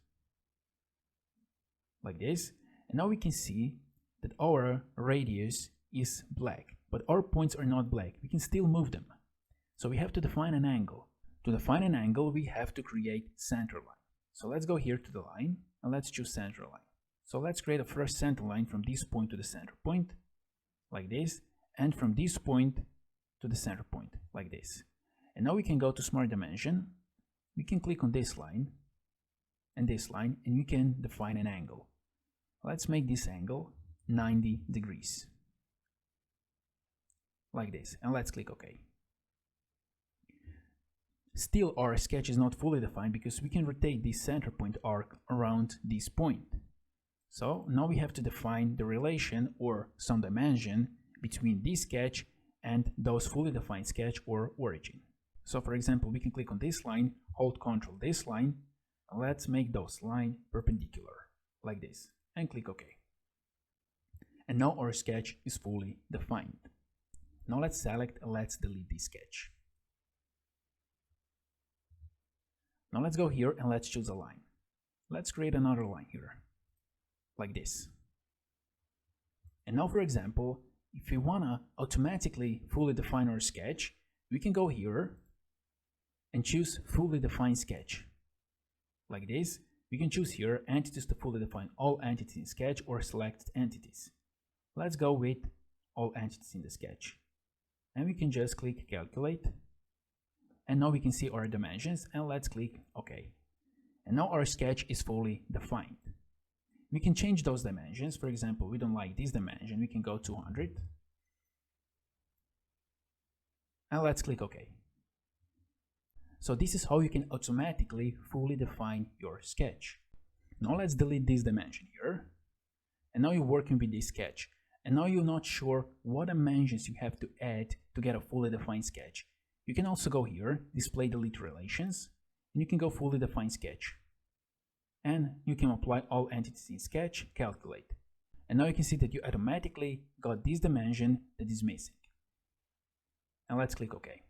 like this. And now we can see that our radius is black, but our points are not black. We can still move them. So we have to define an angle. To define an angle, we have to create center line. So let's go here to the line and let's choose center line. So let's create a first center line from this point to the center point, like this, and from this point to the center point, like this. And now we can go to Smart Dimension, we can click on this line, and we can define an angle. Let's make this angle 90 degrees. like this, and let's click OK. Still, our sketch is not fully defined because we can rotate this center point arc around this point. So now we have to define the relation or some dimension between this sketch and those fully defined sketch or origin. So for example, we can click on this line, hold Ctrl this line, and let's make those lines perpendicular, like this, and click OK. And now our sketch is fully defined. Now let's select and let's delete this sketch. Now let's go here and let's choose a line. Let's create another line here, like this. And now, for example, if we wanna automatically fully define our sketch, we can go here and choose fully define sketch, like this. We can choose here entities to fully define all entities in sketch or select entities. Let's go with all entities in the sketch. And we can just click calculate. And now we can see our dimensions, and let's click OK. And now our sketch is fully defined. We can change those dimensions. For example, we don't like this dimension, we can go 200. And let's click OK. So this is how you can automatically fully define your sketch. Now let's delete this dimension here. And now you're working with this sketch. And now you're not sure what dimensions you have to add to get a fully defined sketch. You can also go here, display delete relations, and you can go fully define sketch. And you can apply all entities in sketch, calculate. And now you can see that you automatically got this dimension that is missing. And let's click OK.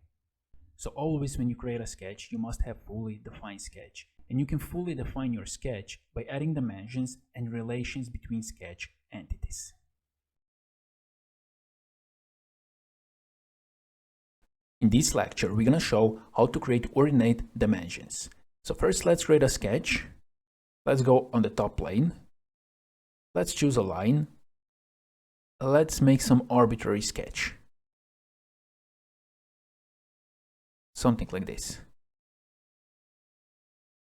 So always when you create a sketch, you must have fully defined sketch. And you can fully define your sketch by adding dimensions and relations between sketch entities. In this lecture, we're going to show how to create ordinate dimensions. So first, let's create a sketch. Let's go on the top plane. Let's choose a line. Let's make some arbitrary sketch. Something like this.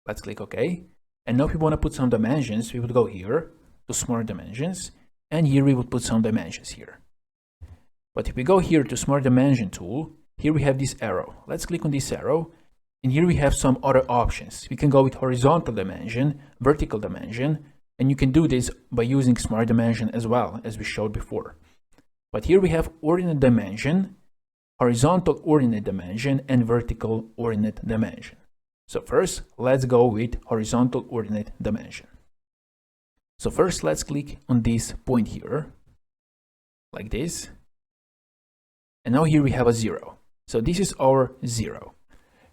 Let's click OK. And now if we want to put some dimensions, we would go here to Smart Dimensions. And here we would put some dimensions here. But if we go here to Smart Dimension tool, here we have this arrow. Let's click on this arrow, and here we have some other options. We can go with horizontal dimension, vertical dimension, and you can do this by using Smart Dimension as well, as we showed before. But here we have ordinate dimension, horizontal ordinate dimension, and vertical ordinate dimension. So first, let's go with horizontal ordinate dimension. So first, let's click on this point here, like this. And now here we have a 0. So this is our 0.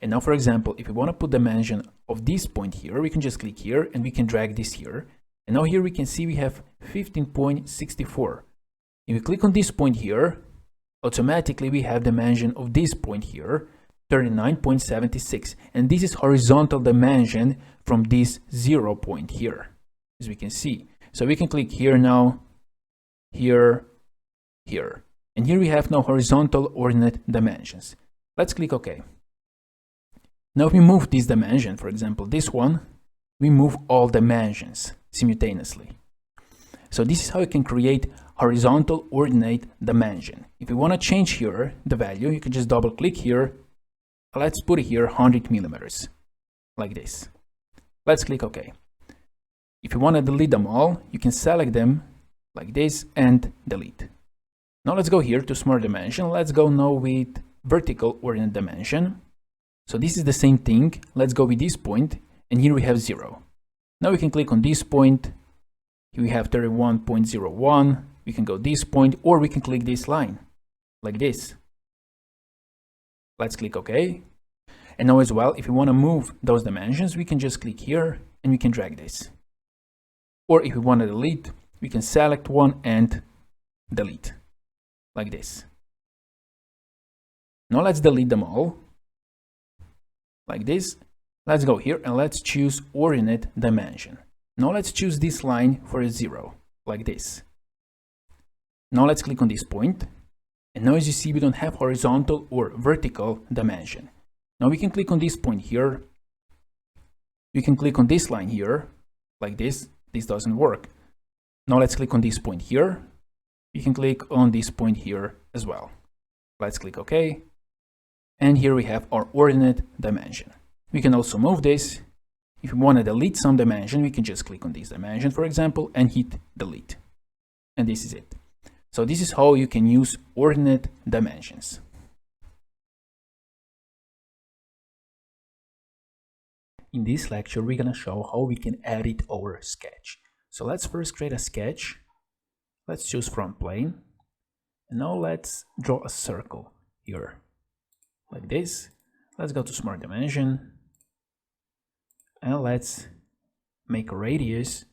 And now, for example, if we want to put dimension of this point here, we can just click here and we can drag this here. And now here we can see we have 15.64. If we click on this point here, automatically we have dimension of this point here, 39.76. And this is horizontal dimension from this 0 point here, as we can see. So we can click here now, here, here. And here we have now horizontal ordinate dimensions. Let's click OK. Now if we move this dimension, for example this one, we move all dimensions simultaneously. So this is how you can create horizontal ordinate dimension. If you want to change here the value, you can just double click here. Let's put it here 100 millimeters, like this. Let's click OK. If you want to delete them all, you can select them like this and delete. Now let's go here to Smart Dimension. Let's go now with vertical ordinate dimension. So this is the same thing. Let's go with this point, and here we have 0. Now we can click on this point. Here we have 31.01. We can go this point, or we can click this line, like this. Let's click OK. And now as well, if you want to move those dimensions, we can just click here, and we can drag this. Or if we want to delete, we can select one and delete. Like this. Now let's delete them all. Like this. Let's go here and let's choose ordinate dimension. Now let's choose this line for a 0, like this. Now let's click on this point. And now as you see, we don't have horizontal or vertical dimension. Now we can click on this point here. We can click on this line here, like this. This doesn't work. Now let's click on this point here. You can click on this point here as well. Let's click OK. And here we have our ordinate dimension. We can also move this. If we want to delete some dimension, we can just click on this dimension, for example, and hit delete. And this is it. So this is how you can use ordinate dimensions. In this lecture, we're going to show how we can edit our sketch. So let's first create a sketch. Let's choose front plane. And now let's draw a circle here, like this. Let's go to Smart Dimension. And let's make a radius,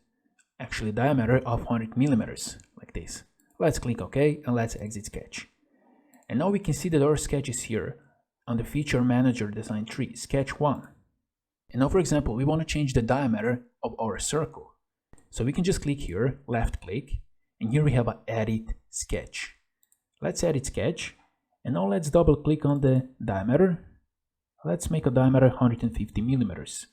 actually diameter of 100 millimeters, like this. Let's click OK and let's exit sketch. And now we can see that our sketch is here on the Feature Manager Design tree, Sketch 1. And now, for example, we want to change the diameter of our circle. So we can just click here, left click, and here we have an Edit Sketch. Let's edit sketch, and now let's double click on the diameter. Let's make a diameter 150 millimeters,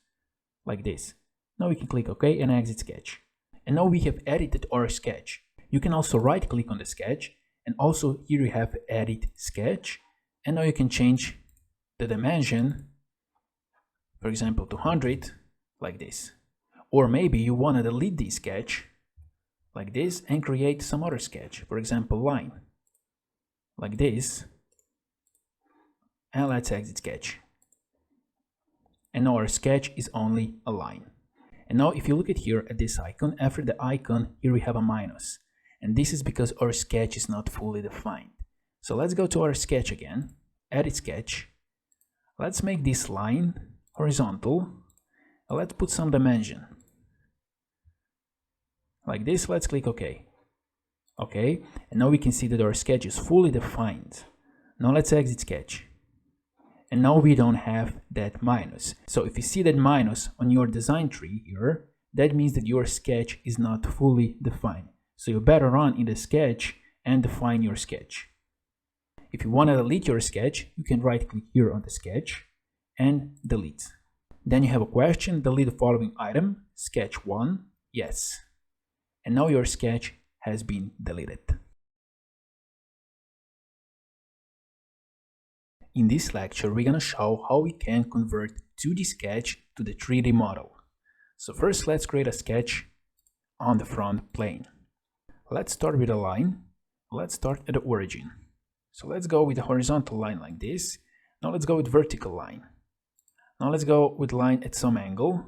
like this. Now we can click OK and exit sketch. And now we have edited our sketch. You can also right click on the sketch, and also here you have Edit Sketch. And now you can change the dimension, for example, to 100, like this. Or maybe you want to delete this sketch, like this, and create some other sketch, for example, line, like this. And let's exit sketch. And now our sketch is only a line. And now if you look at here at this icon, after the icon, here we have a minus. And this is because our sketch is not fully defined. So let's go to our sketch again, edit sketch. Let's make this line horizontal. And let's put some dimension, like this. Let's click OK. OK, and now we can see that our sketch is fully defined. Now let's exit sketch. And now we don't have that minus. So if you see that minus on your design tree here, that means that your sketch is not fully defined. So you better run in the sketch and define your sketch. If you want to delete your sketch, you can right click here on the sketch and delete. Then you have a question, delete the following item, sketch 1, yes. And now your sketch has been deleted. In this lecture, we're going to show how we can convert 2D sketch to the 3D model. So first, let's create a sketch on the front plane. Let's start with a line. Let's start at the origin. So let's go with a horizontal line like this. Now let's go with vertical line. Now let's go with line at some angle.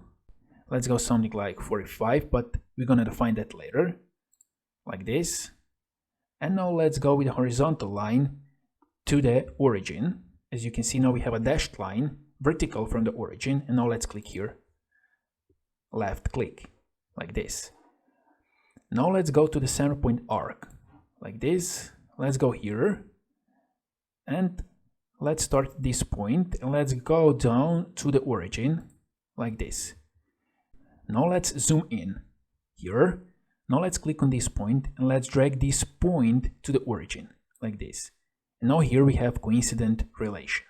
Let's go something like 45, but we're going to define that later, like this. And now let's go with a horizontal line to the origin. As you can see, now we have a dashed line vertical from the origin. And now let's click here, left click, like this. Now let's go to the center point arc, like this. Let's go here and let's start this point and let's go down to the origin, like this. Now let's zoom in here. Now let's click on this point and let's drag this point to the origin, like this. And now here we have coincident relation.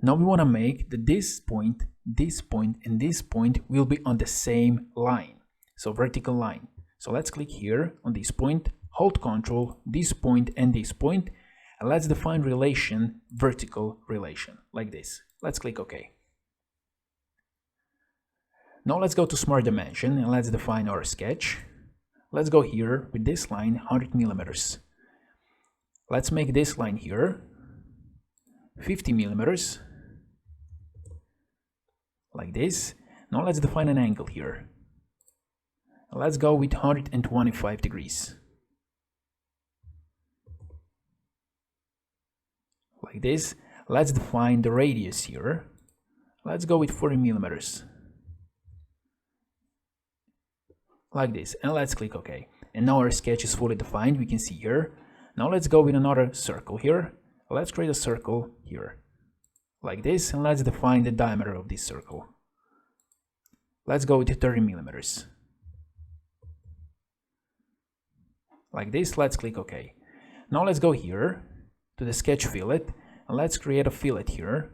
Now we want to make that this point, and this point will be on the same line. So vertical line. So let's click here on this point, hold Ctrl, this point and this point, and let's define relation, vertical relation, like this. Let's click OK. Now let's go to Smart Dimension and let's define our sketch. Let's go here with this line, 100 millimeters. Let's make this line here 50 millimeters, like this. Now let's define an angle here. Let's go with 125 degrees, like this. Let's define the radius here. Let's go with 40 millimeters, like this, and let's click OK. And now our sketch is fully defined, we can see here. Now let's go with another circle here. Let's create a circle here, like this, and let's define the diameter of this circle. Let's go with 30 millimeters, like this. Let's click OK. Now let's go here to the sketch fillet, and let's create a fillet here,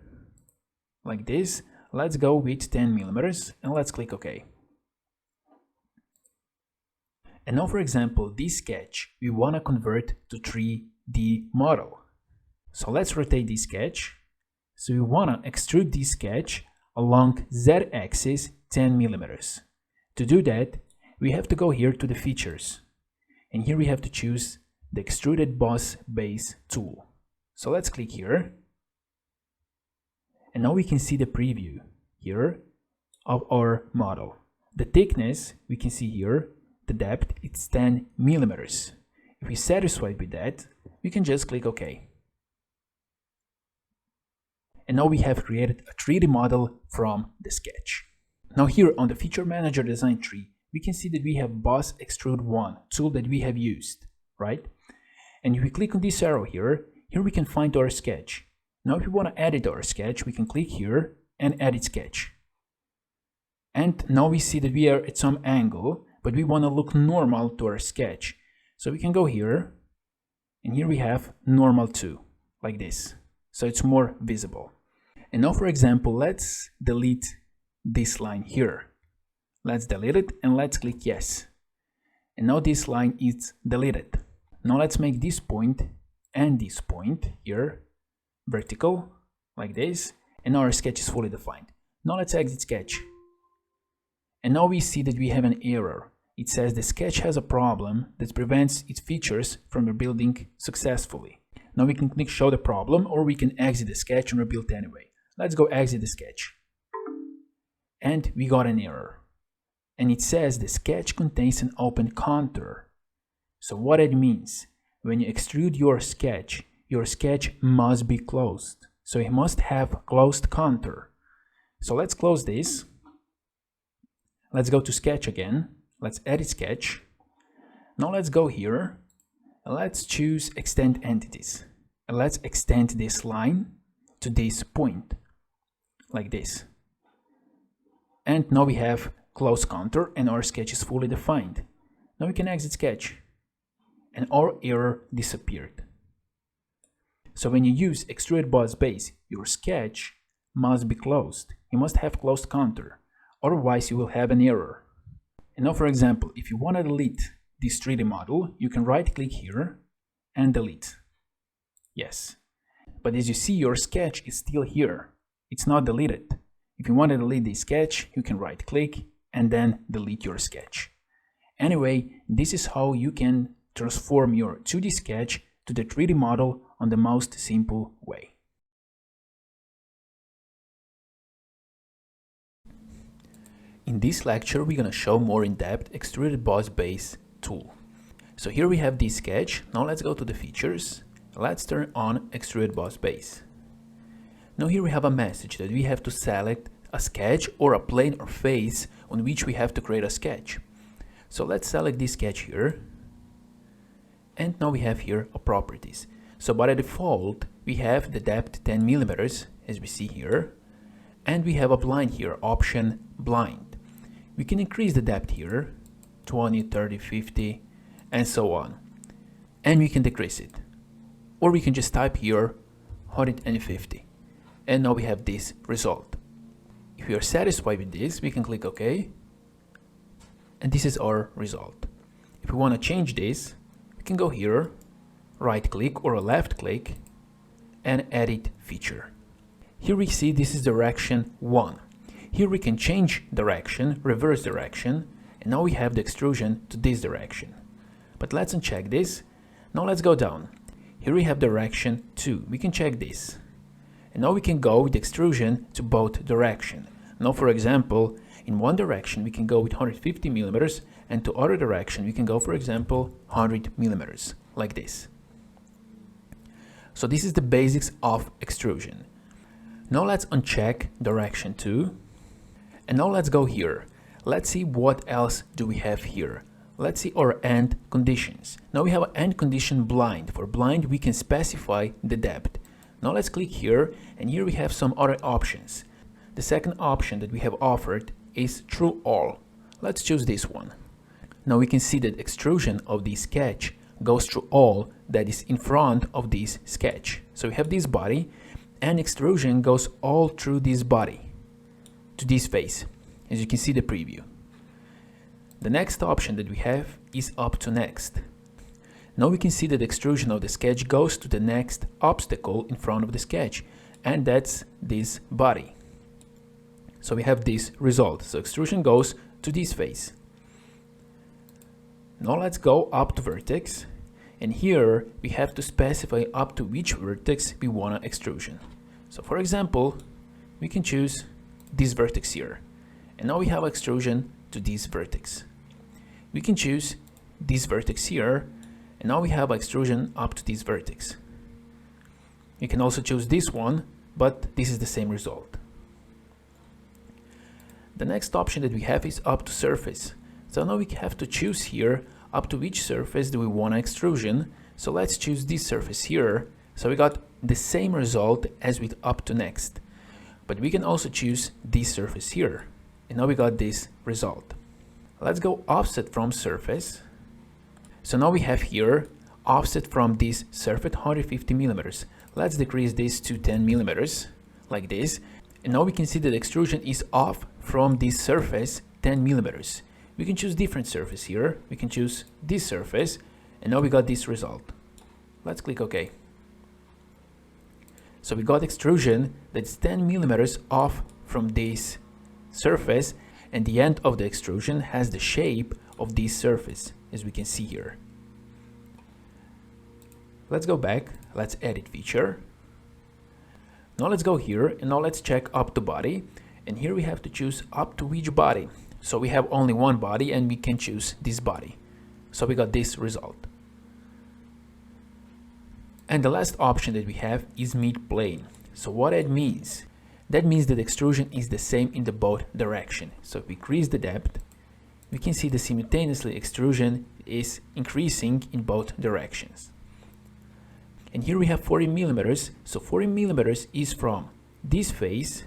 like this. Let's go with 10 millimeters, and let's click OK. And now, for example, this sketch we want to convert to 3D model. So let's rotate this sketch. So we want to extrude this sketch along z-axis 10 millimeters. To do that, we have to go here to the features. And here we have to choose the extruded boss base tool. So let's click here. And now we can see the preview here of our model. The thickness, we can see here, the depth, it's 10 millimeters. If we're satisfied with that, we can just click OK. And now we have created a 3D model from the sketch. Now here on the Feature Manager design tree, we can see that we have Boss Extrude 1 tool that we have used, right? And if we click on this arrow here we can find our sketch. Now if we want to edit our sketch, we can click here and edit sketch. And now we see that we are at some angle, but we want to look normal to our sketch. So we can go here, and here we have normal to, like this. So it's more visible. And now for example, let's delete this line here. Let's delete it and let's click yes. And now this line is deleted. Now let's make this point and this point here vertical, like this, and now our sketch is fully defined. Now let's exit sketch. And now we see that we have an error. It says the sketch has a problem that prevents its features from rebuilding successfully. Now we can click show the problem, or we can exit the sketch and rebuild anyway. Let's go exit the sketch. And we got an error. And it says the sketch contains an open contour. So what it means, when you extrude your sketch must be closed. So it must have closed contour. So let's close this. Let's go to sketch again. Let's edit sketch. Now let's go here. Let's choose extend entities. And let's extend this line to this point, like this. And now we have closed contour and our sketch is fully defined. Now we can exit sketch and our error disappeared. So when you use extrude boss base, your sketch must be closed. You must have closed contour, otherwise you will have an error. And now for example, if you want to delete this 3D model, you can right click here and delete. Yes. But as you see, your sketch is still here. It's not deleted. If you want to delete this sketch, you can right click and then delete your sketch. Anyway, this is how you can transform your 2D sketch to the 3D model on the most simple way. In this lecture, we're going to show more in-depth extruded boss base tool. So here we have this sketch. Now let's go to the features. Let's turn on extruded boss base. Now here we have a message that we have to select a sketch or a plane or face on which we have to create a sketch. So let's select this sketch here. And now we have here a properties. So by default, we have the depth 10 millimeters, as we see here. And we have a blind here, option blind. We can increase the depth here, 20, 30, 50, and so on. And we can decrease it. Or we can just type here 150. And now we have this result. If we are satisfied with this, we can click OK. And this is our result. If we want to change this, we can go here, right click or left click, and edit feature. Here we see this is direction 1. Here we can change direction, reverse direction, and now we have the extrusion to this direction. But let's uncheck this. Now let's go down. Here we have direction 2. We can check this. And now we can go with extrusion to both direction. Now for example, in one direction we can go with 150 millimeters, and to other direction we can go, for example, 100 millimeters, like this. So this is the basics of extrusion. Now let's uncheck direction 2. And now let's go here. Let's see what else do we have here. Let's see our end conditions. Now we have an end condition blind. For blind, we can specify the depth. Now let's click here, and here we have some other options. The second option that we have offered is True All. Let's choose this one. Now we can see that extrusion of this sketch goes through all that is in front of this sketch. So we have this body, and extrusion goes all through this body to this face, as you can see the preview. The next option that we have is Up to Next. Now we can see that the extrusion of the sketch goes to the next obstacle in front of the sketch, and that's this body. So we have this result. So extrusion goes to this face. Now let's go up to vertex, and here we have to specify up to which vertex we want extrusion. So for example, we can choose this vertex here, and now we have extrusion to this vertex. We can choose this vertex here, and now we have extrusion up to this vertex. You can also choose this one, but this is the same result. The next option that we have is up to surface. So now we have to choose here up to which surface do we want extrusion. So let's choose this surface here. So we got the same result as with up to next. But we can also choose this surface here. And now we got this result. Let's go offset from surface. So now we have here offset from this surface 150 millimeters. Let's decrease this to 10 millimeters like this. And now we can see that extrusion is off from this surface 10 millimeters. We can choose different surface here. We can choose this surface, and now we got this result. Let's click OK. So we got extrusion that's 10 millimeters off from this surface, and the end of the extrusion has the shape of this surface, as we can see here. Let's go back. Let's edit feature. Now let's go here, and now let's check up to body, and here we have to choose up to which body. So we have only one body, and we can choose this body. So we got this result. And the last option that we have is mid-plane. So what that means? That means that extrusion is the same in the both direction. So if we increase the depth, we can see that simultaneously extrusion is increasing in both directions. And here we have 40 millimeters. So 40 millimeters is from this face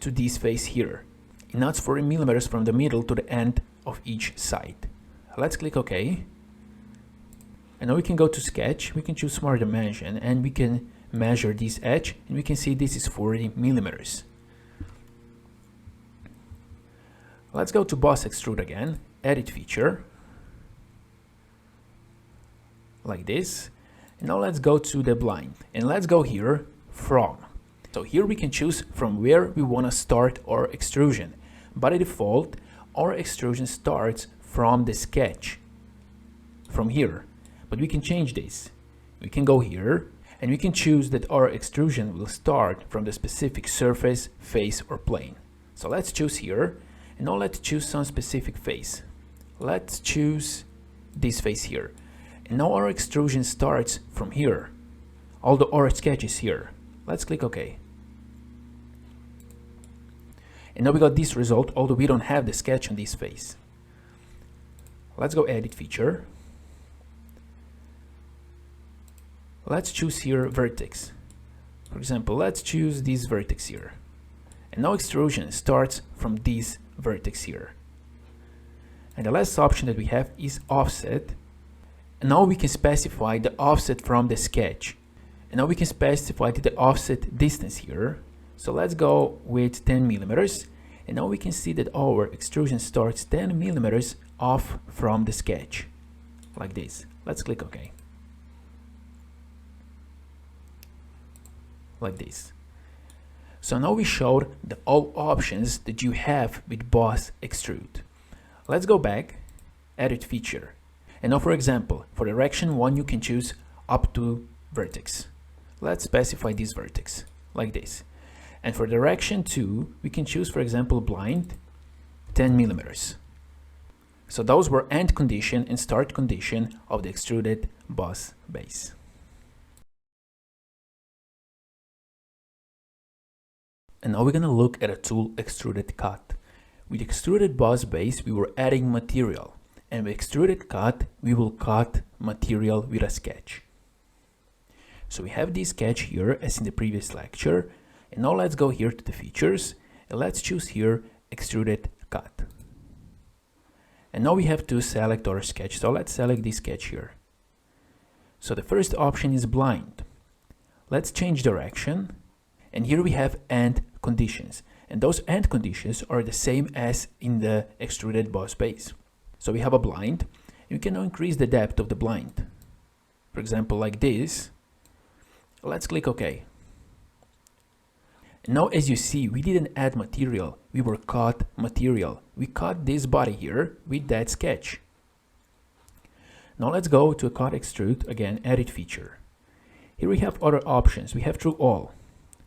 to this face here. And now it's 40 millimeters from the middle to the end of each side. Let's click OK. And now we can go to sketch. We can choose smart dimension, and we can measure this edge, and we can see this is 40 millimeters. Let's go to boss extrude again, edit feature, like this. And now let's go to the blind, and let's go here from. So here we can choose from where we want to start our extrusion. By default, our extrusion starts from the sketch, from here. But we can change this. We can go here, and we can choose that our extrusion will start from the specific surface, face, or plane. So let's choose here, and now let's choose some specific face. Let's choose this face here. And now our extrusion starts from here. Although our sketch is here. Let's click OK. And now we got this result, although we don't have the sketch on this face. Let's go edit feature. Let's choose here vertex. For example, let's choose this vertex here. And now extrusion starts from this vertex here. And the last option that we have is offset. And now we can specify the offset from the sketch. And now we can specify the offset distance here. So let's go with 10 millimeters. And now we can see that our extrusion starts 10 millimeters off from the sketch. Like this. Let's click OK. Like this. So now we showed the all options that you have with boss extrude. Let's go back, edit feature. And now for example, for direction 1 you can choose up to vertex. Let's specify this vertex, like this. And for direction 2, we can choose, for example, blind 10 millimeters. So those were end condition and start condition of the extruded boss base. And now we're going to look at a tool, extruded cut. With extruded boss base, we were adding material. And with extruded cut, we will cut material with a sketch. So we have this sketch here as in the previous lecture. And now let's go here to the features. And let's choose here extruded cut. And now we have to select our sketch. So let's select this sketch here. So the first option is blind. Let's change direction. And here we have end conditions. And those end conditions are the same as in the extruded boss base. So we have a blind. You can now increase the depth of the blind. for example like this. Let's click OK. Now as you see, we didn't add material, we were cut material. We cut this body here with that sketch. Now let's go to cut extrude, again edit feature. Here we have other options. We have through all.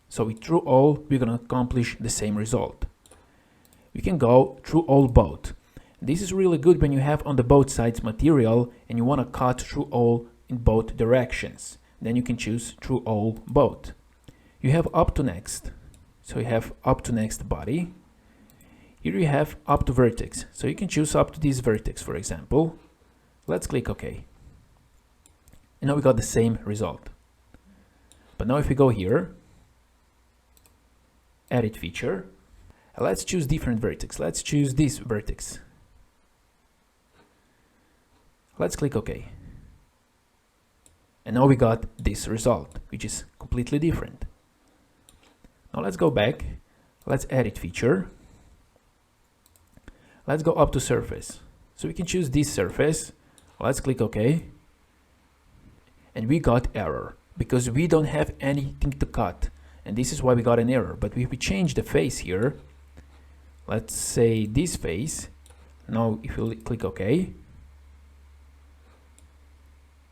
So with through all, we're going to accomplish the same result. We can go through all both. This is really good when you have on the both sides material and you want to cut through all in both directions. Then you can choose through all both. You have up to next. So you have up to next body. Here you have up to vertex. So you can choose up to this vertex, for example. Let's click OK. And now we got the same result. But now if we go here, edit feature, and let's choose different vertex. Let's choose this vertex. Let's click OK. And now we got this result, which is completely different. Now let's go back. Let's edit feature. Let's go up to surface. So we can choose this surface. Let's click OK. And we got error because we don't have anything to cut. And this is why we got an error. But if we change the face here, let's say this face. Now if you click OK,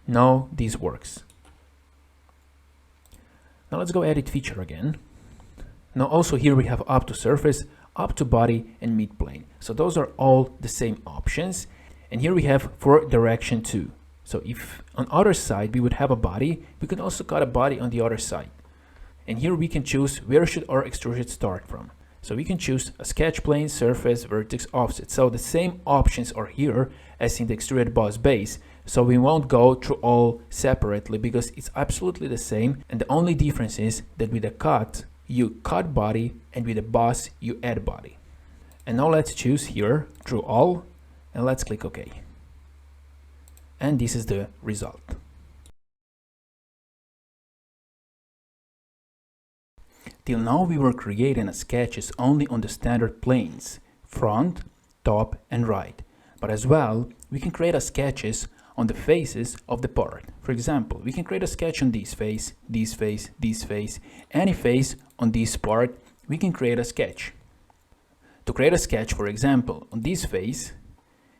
now this works. Now let's go edit feature again. Now also here we have up to surface, up to body and mid plane. So those are all the same options. And here we have for direction too. So if on other side we would have a body, we can also cut a body on the other side. And here we can choose where should our extrusion start from. So we can choose a sketch plane, surface, vertex, offset. So the same options are here as in the extruded boss base. So we won't go through all separately because it's absolutely the same. And the only difference is that with a cut, you cut body, and with a boss, you add body. And now let's choose here through all, and let's click OK. And this is the result. Till now we were creating sketches only on the standard planes, front, top and right. But as well, we can create sketches on the faces of the part. For example, we can create a sketch on this face, this face, this face, any face on this part, we can create a sketch. To create a sketch, for example, on this face,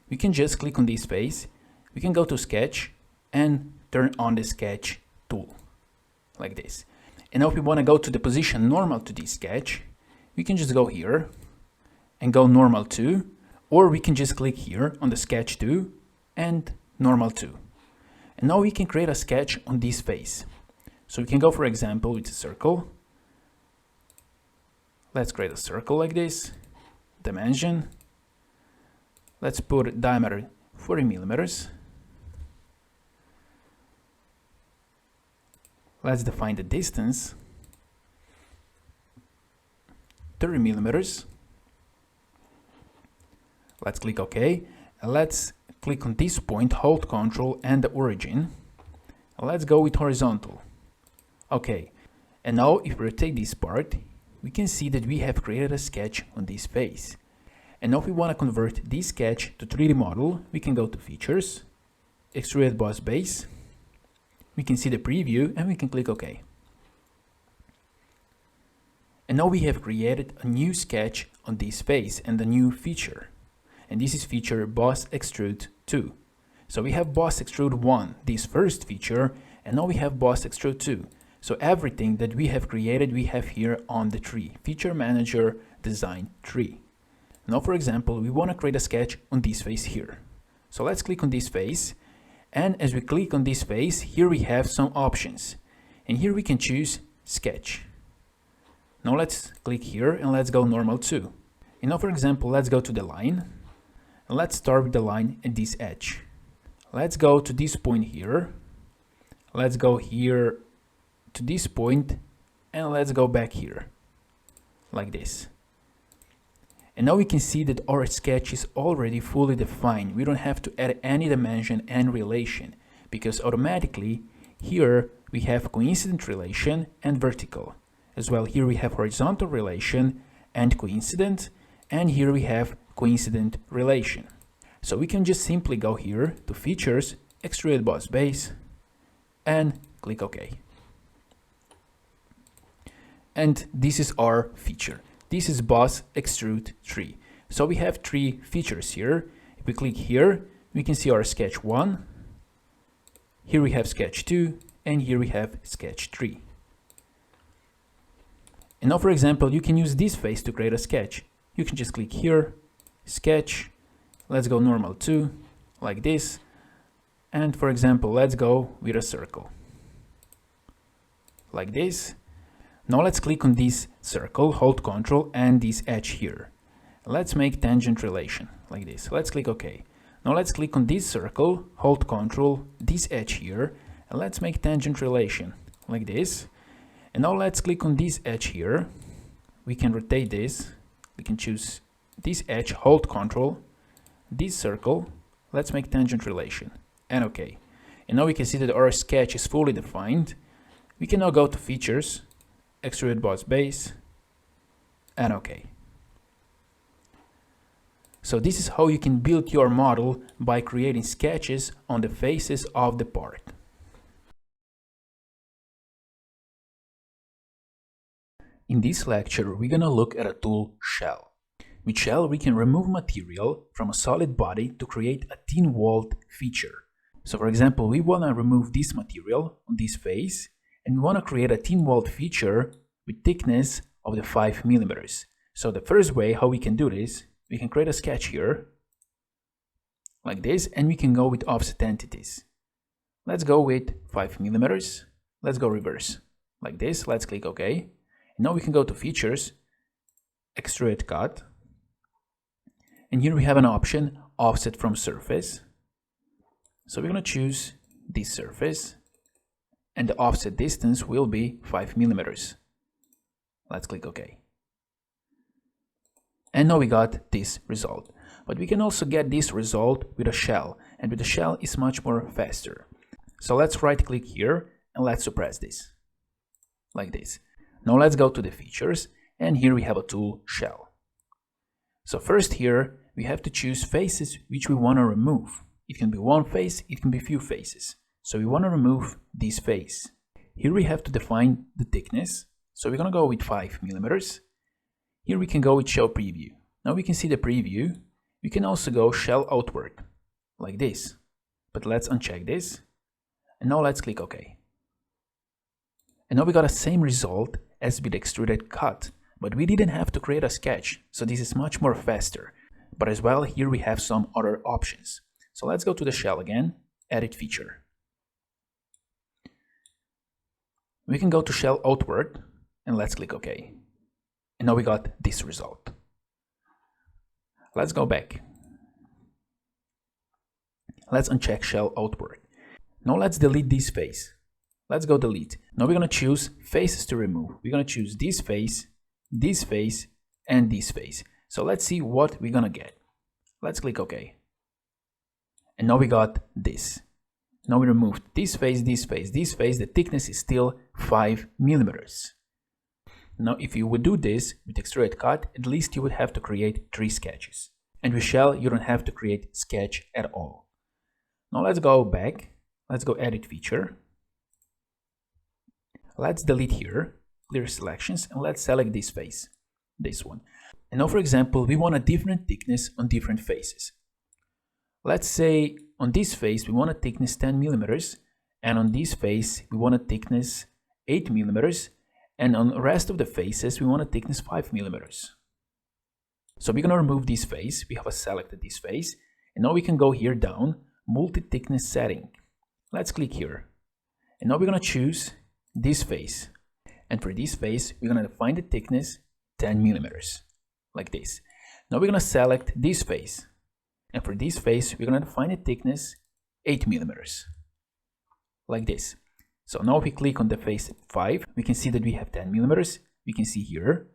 we can just click on this face, we can go to sketch and turn on the sketch tool, like this. And now if we want to go to the position normal to this sketch, we can just go here and go normal to, or we can just click here on the sketch to and normal to. And now we can create a sketch on this face. So we can go, for example, with a circle. Let's create a circle like this, dimension. Let's put diameter 40 millimeters. Let's define the distance, 30 millimeters. Let's click OK. And let's click on this point, hold Ctrl and the origin. Let's go with horizontal. Okay. And now if we rotate this part, we can see that we have created a sketch on this face. And now if we want to convert this sketch to 3D model, we can go to Features, Extruded Boss Base. We can see the preview and we can click OK. And now we have created a new sketch on this face and a new feature. And this is feature Boss Extrude 2. So we have Boss Extrude 1, this first feature, and now we have Boss Extrude 2. So everything that we have created, we have here on the tree, Feature Manager Design tree. Now, for example, we want to create a sketch on this face here. So let's click on this face. And as we click on this face, here we have some options. And here we can choose Sketch. Now let's click here and let's go normal to. And now, for example, let's go to the line. And let's start with the line at this edge. Let's go to this point here. Let's go here to this point and let's go back here like this. And now we can see that our sketch is already fully defined. We don't have to add any dimension and relation because automatically here we have coincident relation and vertical. As well, here we have horizontal relation and coincident, and here we have coincident relation. So we can just simply go here to Features, Extruded Boss Base, and click OK. And this is our feature. This is Boss Extrude 3. So we have 3 features here. If we click here, we can see our sketch 1. Here we have sketch 2, and here we have sketch 3. And now, for example, you can use this face to create a sketch. You can just click here, sketch, let's go normal 2, like this. And for example, let's go with a circle, like this. Now let's click on this circle, hold Ctrl and this edge here. Let's make tangent relation, like this. Let's click OK. Now let's click on this circle, hold Ctrl, this edge here, and let's make tangent relation, like this. And now let's click on this edge here. We can rotate this. We can choose this edge, hold Ctrl, this circle. Let's make tangent relation, and OK. And now we can see that our sketch is fully defined. We can now go to Features, Extrude Boss Base, and OK. So this is how you can build your model by creating sketches on the faces of the part. In this lecture, we're gonna look at a tool, Shell. With Shell, we can remove material from a solid body to create a thin walled feature. So for example, we wanna remove this material on this face, and we wanna create a thin walled feature with thickness of the 5 mm. So the first way how we can do this, we can create a sketch here, like this, and we can go with offset entities. Let's go with 5 mm. Let's go reverse, like this. Let's click OK. Now we can go to Features, Extrude Cut, and here we have an option, Offset from Surface. So we're going to choose this surface, and the offset distance will be 5 mm. Let's click OK. And now we got this result. But we can also get this result with a shell, and with the shell it's much more faster. So let's right click here and let's suppress this, like this. Now let's go to the features, and here we have a tool, Shell. So first here we have to choose faces which we want to remove. It can be one face, it can be few faces. So we want to remove this face. Here we have to define the thickness. So we're going to go with 5 mm. Here we can go with Show Preview. Now we can see the preview. We can also go Shell Outward, like this. But let's uncheck this. And now let's click OK. And now we got the same result as with Extruded Cut, but we didn't have to create a sketch, so this is much more faster. But as well, here we have some other options. So let's go to the shell again, Edit Feature. We can go to Shell Outward, and let's click OK. And now we got this result. Let's go back. Let's uncheck Shell Outward. Now let's delete this face. Let's go delete. Now we're going to choose faces to remove. We're going to choose this face, and this face. So let's see what we're going to get. Let's click OK. And now we got this. Now we removed this face, this face, this face. The thickness is still 5 mm. Now if you would do this with Extruded Cut, at least you would have to create 3 sketches. And with Shell, you don't have to create sketch at all. Now let's go back. Let's go Edit Feature. Let's delete here, clear selections, and let's select this face, this one. And now, for example, we want a different thickness on different faces. Let's say on this face, we want a thickness 10 mm, and on this face, we want a thickness 8 mm, and on the rest of the faces, we want a thickness 5 mm. So we're gonna remove this face. We have selected this face, and now we can go here down, multi-thickness setting. Let's click here, and now we're gonna choose this face, and for this face we're going to define the thickness 10 mm, like this. Now we're going to select this face, and for this face we're going to define the thickness 8 mm, like this. So now if we click on the face 5, we can see that we have 10 mm, we can see here,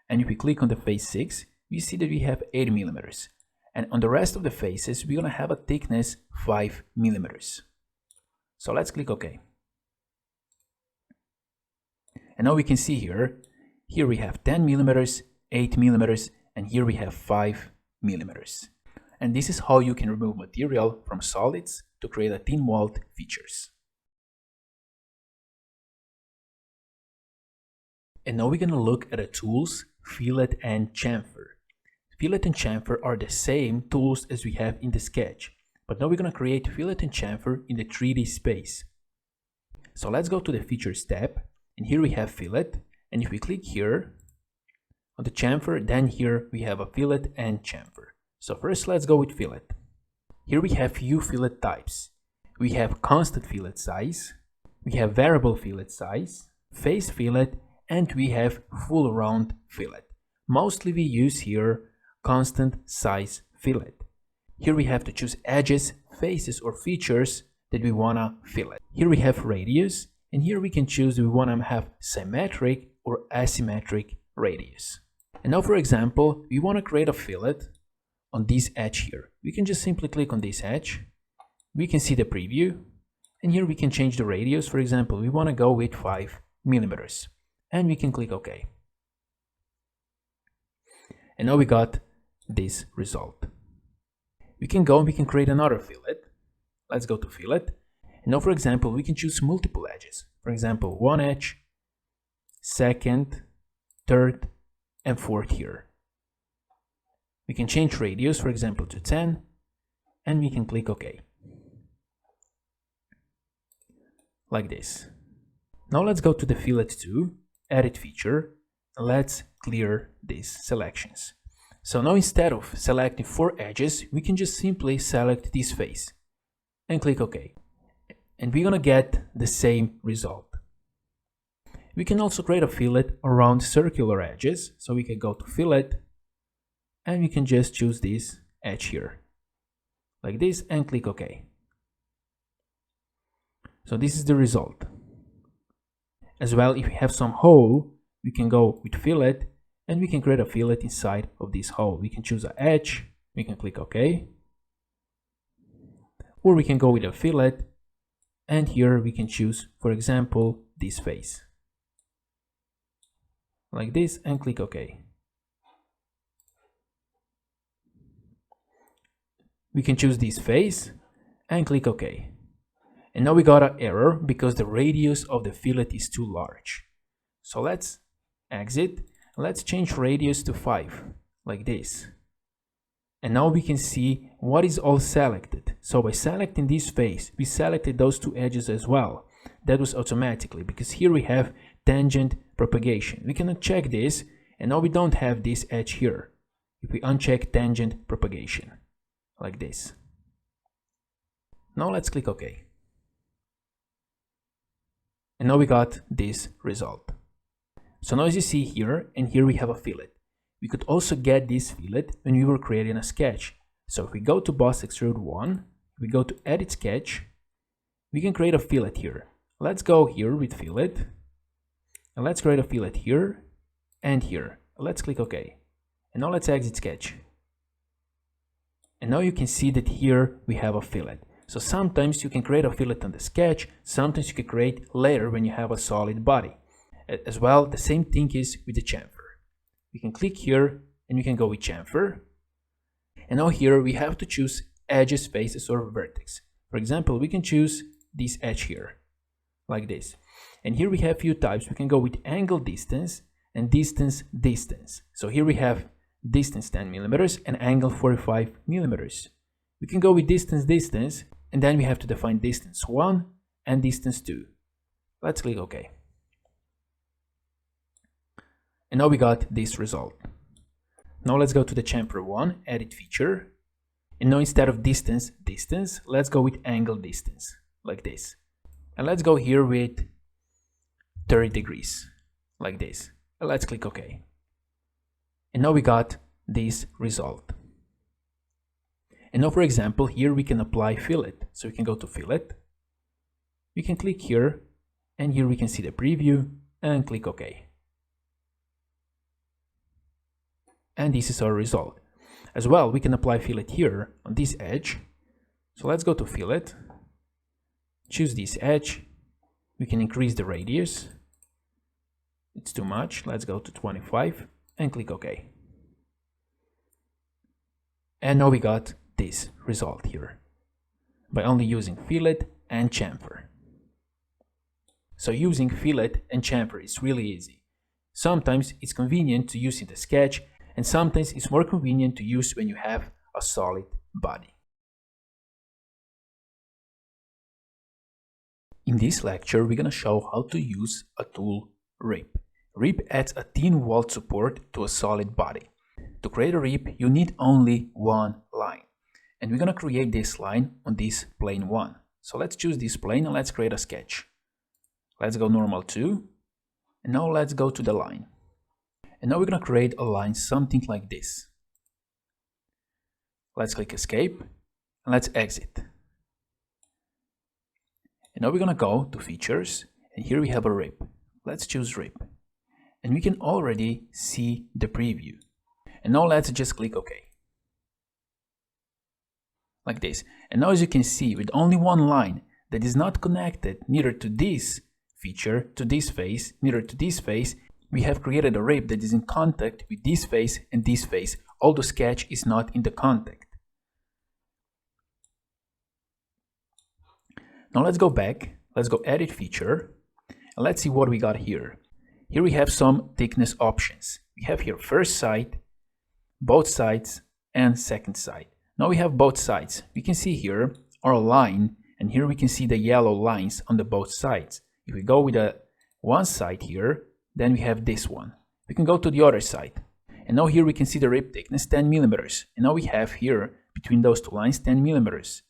and if we click on the face 6, we see that we have 8 mm, and on the rest of the faces we're going to have a thickness 5 mm. So let's click OK. And now we can see here we have 10 mm, 8 mm, and here we have 5 mm. And this is how you can remove material from solids to create a thin walled features. And now we're going to look at the tools fillet and chamfer. Fillet and chamfer are the same tools as we have in the sketch, but now we're going to create fillet and chamfer in the 3D space. So let's go to the Features tab, and here we have fillet, and if we click here on the chamfer, then here we have a fillet and chamfer. So first let's go with fillet. Here we have few fillet types. We have constant fillet size, we have variable fillet size, face fillet, and we have full round fillet. Mostly we use here constant size fillet. Here we have to choose edges, faces, or features that we wanna fillet. Here we have radius, and here we can choose if we wanna have symmetric or asymmetric radius. And now, for example, we wanna create a fillet on this edge here. We can just simply click on this edge. We can see the preview, and here we can change the radius. For example, we wanna go with 5 millimeters, and we can click OK. And now we got this result. We can go and we can create another fillet. Let's go to fillet. And now, for example, we can choose multiple edges. For example, one edge, second, third, and fourth here. We can change radius, for example, to 10, and we can click OK. Like this. Now let's go to the fillet 2, edit feature, and let's clear these selections. So now instead of selecting 4 edges, we can just simply select this face and click OK. And we're gonna get the same result. We can also create a fillet around circular edges. So we can go to fillet and we can just choose this edge here like this and click OK. So this is the result. As well, if we have some hole, we can go with fillet and we can create a fillet inside of this hole. We can choose an edge, we can click OK. Or we can go with a fillet, and here we can choose, for example, this face. Like this, and click OK. We can choose this face, and click OK. And now we got an error because the radius of the fillet is too large. So let's exit. Let's change radius to 5, like this. And now we can see what is all selected. So by selecting this face, we selected those 2 edges as well. That was automatically, because here we have tangent propagation. We can uncheck this, and now we don't have this edge here. If we uncheck tangent propagation, like this. Now let's click OK. And now we got this result. So now as you see here, and here we have a fillet. We could also get this fillet when we were creating a sketch. So if we go to Boss Extrude 1, we go to Edit Sketch, we can create a fillet here. Let's go here with fillet, and let's create a fillet here and here. Let's click OK. And now let's exit sketch. And now you can see that here we have a fillet. So sometimes you can create a fillet on the sketch, sometimes you can create later when you have a solid body. As well, the same thing is with the chamfer. We can click here and we can go with chamfer. And now here we have to choose edges, faces, or vertex. For example, we can choose this edge here, like this. And here we have few types. We can go with angle distance and distance distance. So here we have distance 10 millimeters and angle 45 millimeters. We can go with distance distance, and then we have to define distance 1 and distance 2. Let's click OK. And now we got this result. Now let's go to the chamfer 1, edit feature. And now instead of distance, distance, let's go with angle distance, like this. And let's go here with 30 degrees, like this. And let's click OK. And now we got this result. And now, for example, here we can apply fillet. So we can go to fillet. We can click here, and here we can see the preview, and click OK. And this is our result. As well, we can apply fillet here on this edge. So let's go to fillet, choose this edge. We can increase the radius. It's too much. Let's go to 25 and click OK. And now we got this result here by only using fillet and chamfer. So using fillet and chamfer is really easy. Sometimes it's convenient to use in the sketch, and sometimes it's more convenient to use when you have a solid body. In this lecture, we're going to show how to use a tool rip. Rip adds a thin wall support to a solid body. To create a rip, you need only one line. And we're going to create this line on this plane 1. So let's choose this plane and let's create a sketch. Let's go normal 2. And now let's go to the line. And now we're going to create a line something like this. Let's click escape and let's exit. And now we're going to go to features, and here we have a rip. Let's choose rip. And we can already see the preview. And now let's just click OK. Like this. And now as you can see, with only one line that is not connected neither to this feature, to this face, neither to this face, we have created a rip that is in contact with this face and this face, although sketch is not in the contact. Now let's go back, let's go edit feature, and let's see what we got here. Here we have some thickness options. We have here first side, both sides, and second side. Now we have both sides. We can see here our line, and here we can see the yellow lines on the both sides. If we go with the one side here, then we have this one. We can go to the other side. And now here we can see the rip thickness 10 millimeters. And now we have here between those two lines 10 millimeters.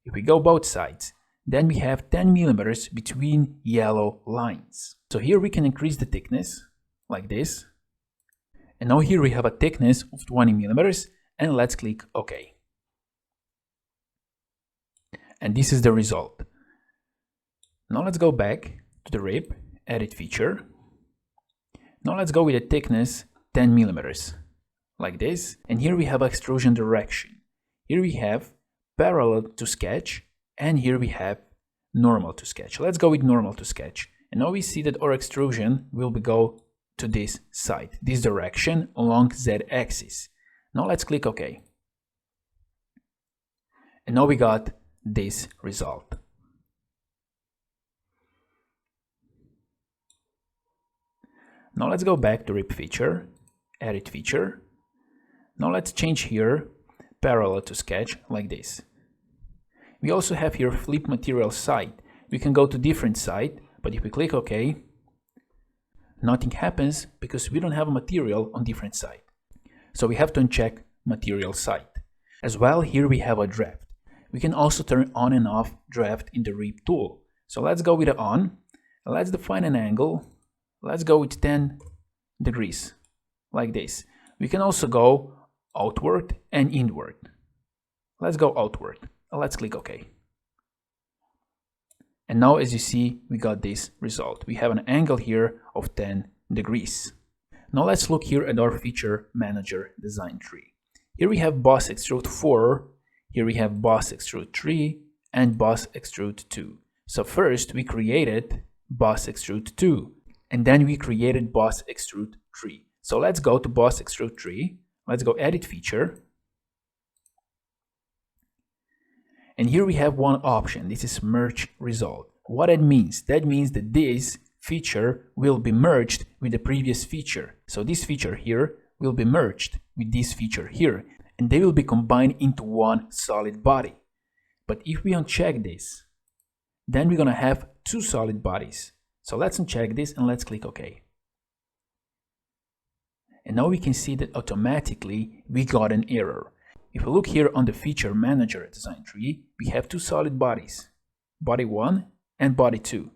If we go both sides, then we have 10 millimeters between yellow lines. So here we can increase the thickness like this. And now here we have a thickness of 20 millimeters, and let's click OK. And this is the result. Now let's go back to the rip, edit feature. Now let's go with a thickness 10 millimeters, like this. And here we have extrusion direction. Here we have parallel to sketch, and here we have normal to sketch. Let's go with normal to sketch. And now we see that our extrusion will go to this side, this direction along Z-axis. Now let's click OK. And now we got this result. Now let's go back to rip feature, edit feature. Now let's change here parallel to sketch like this. We also have here flip material side. We can go to different side, but if we click OK, nothing happens because we don't have a material on different side. So we have to uncheck material side. As well, here we have a draft. We can also turn on and off draft in the rip tool. So let's go with the on. Let's define an angle. Let's go with 10 degrees, like this. We can also go outward and inward. Let's go outward. Let's click OK. And now as you see, we got this result. We have an angle here of 10 degrees. Now let's look here at our feature manager design tree. Here we have boss extrude 4, here we have boss extrude 3, and boss extrude 2. So first we created boss extrude 2, and then we created boss extrude 3. So let's go to boss extrude 3. Let's go edit feature. And here we have one option. This is merge result. What it means? That means that this feature will be merged with the previous feature. So this feature here will be merged with this feature here, and they will be combined into one solid body. But if we uncheck this, then we're gonna have two solid bodies. So let's uncheck this and let's click OK. And now we can see that automatically we got an error. If we look here on the feature manager design tree, we have two solid bodies, body 1 and body 2.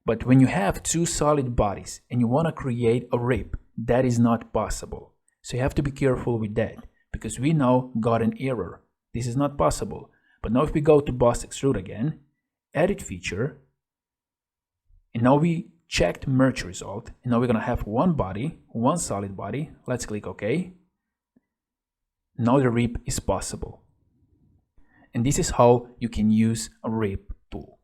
But when you have two solid bodies and you want to create a rip, that is not possible. So you have to be careful with that, because we now got an error. This is not possible. But now if we go to boss extrude again, edit feature, and now we checked merge result, and now we're going to have one body, one solid body. Let's click OK. Now the rip is possible. And this is how you can use a rip tool.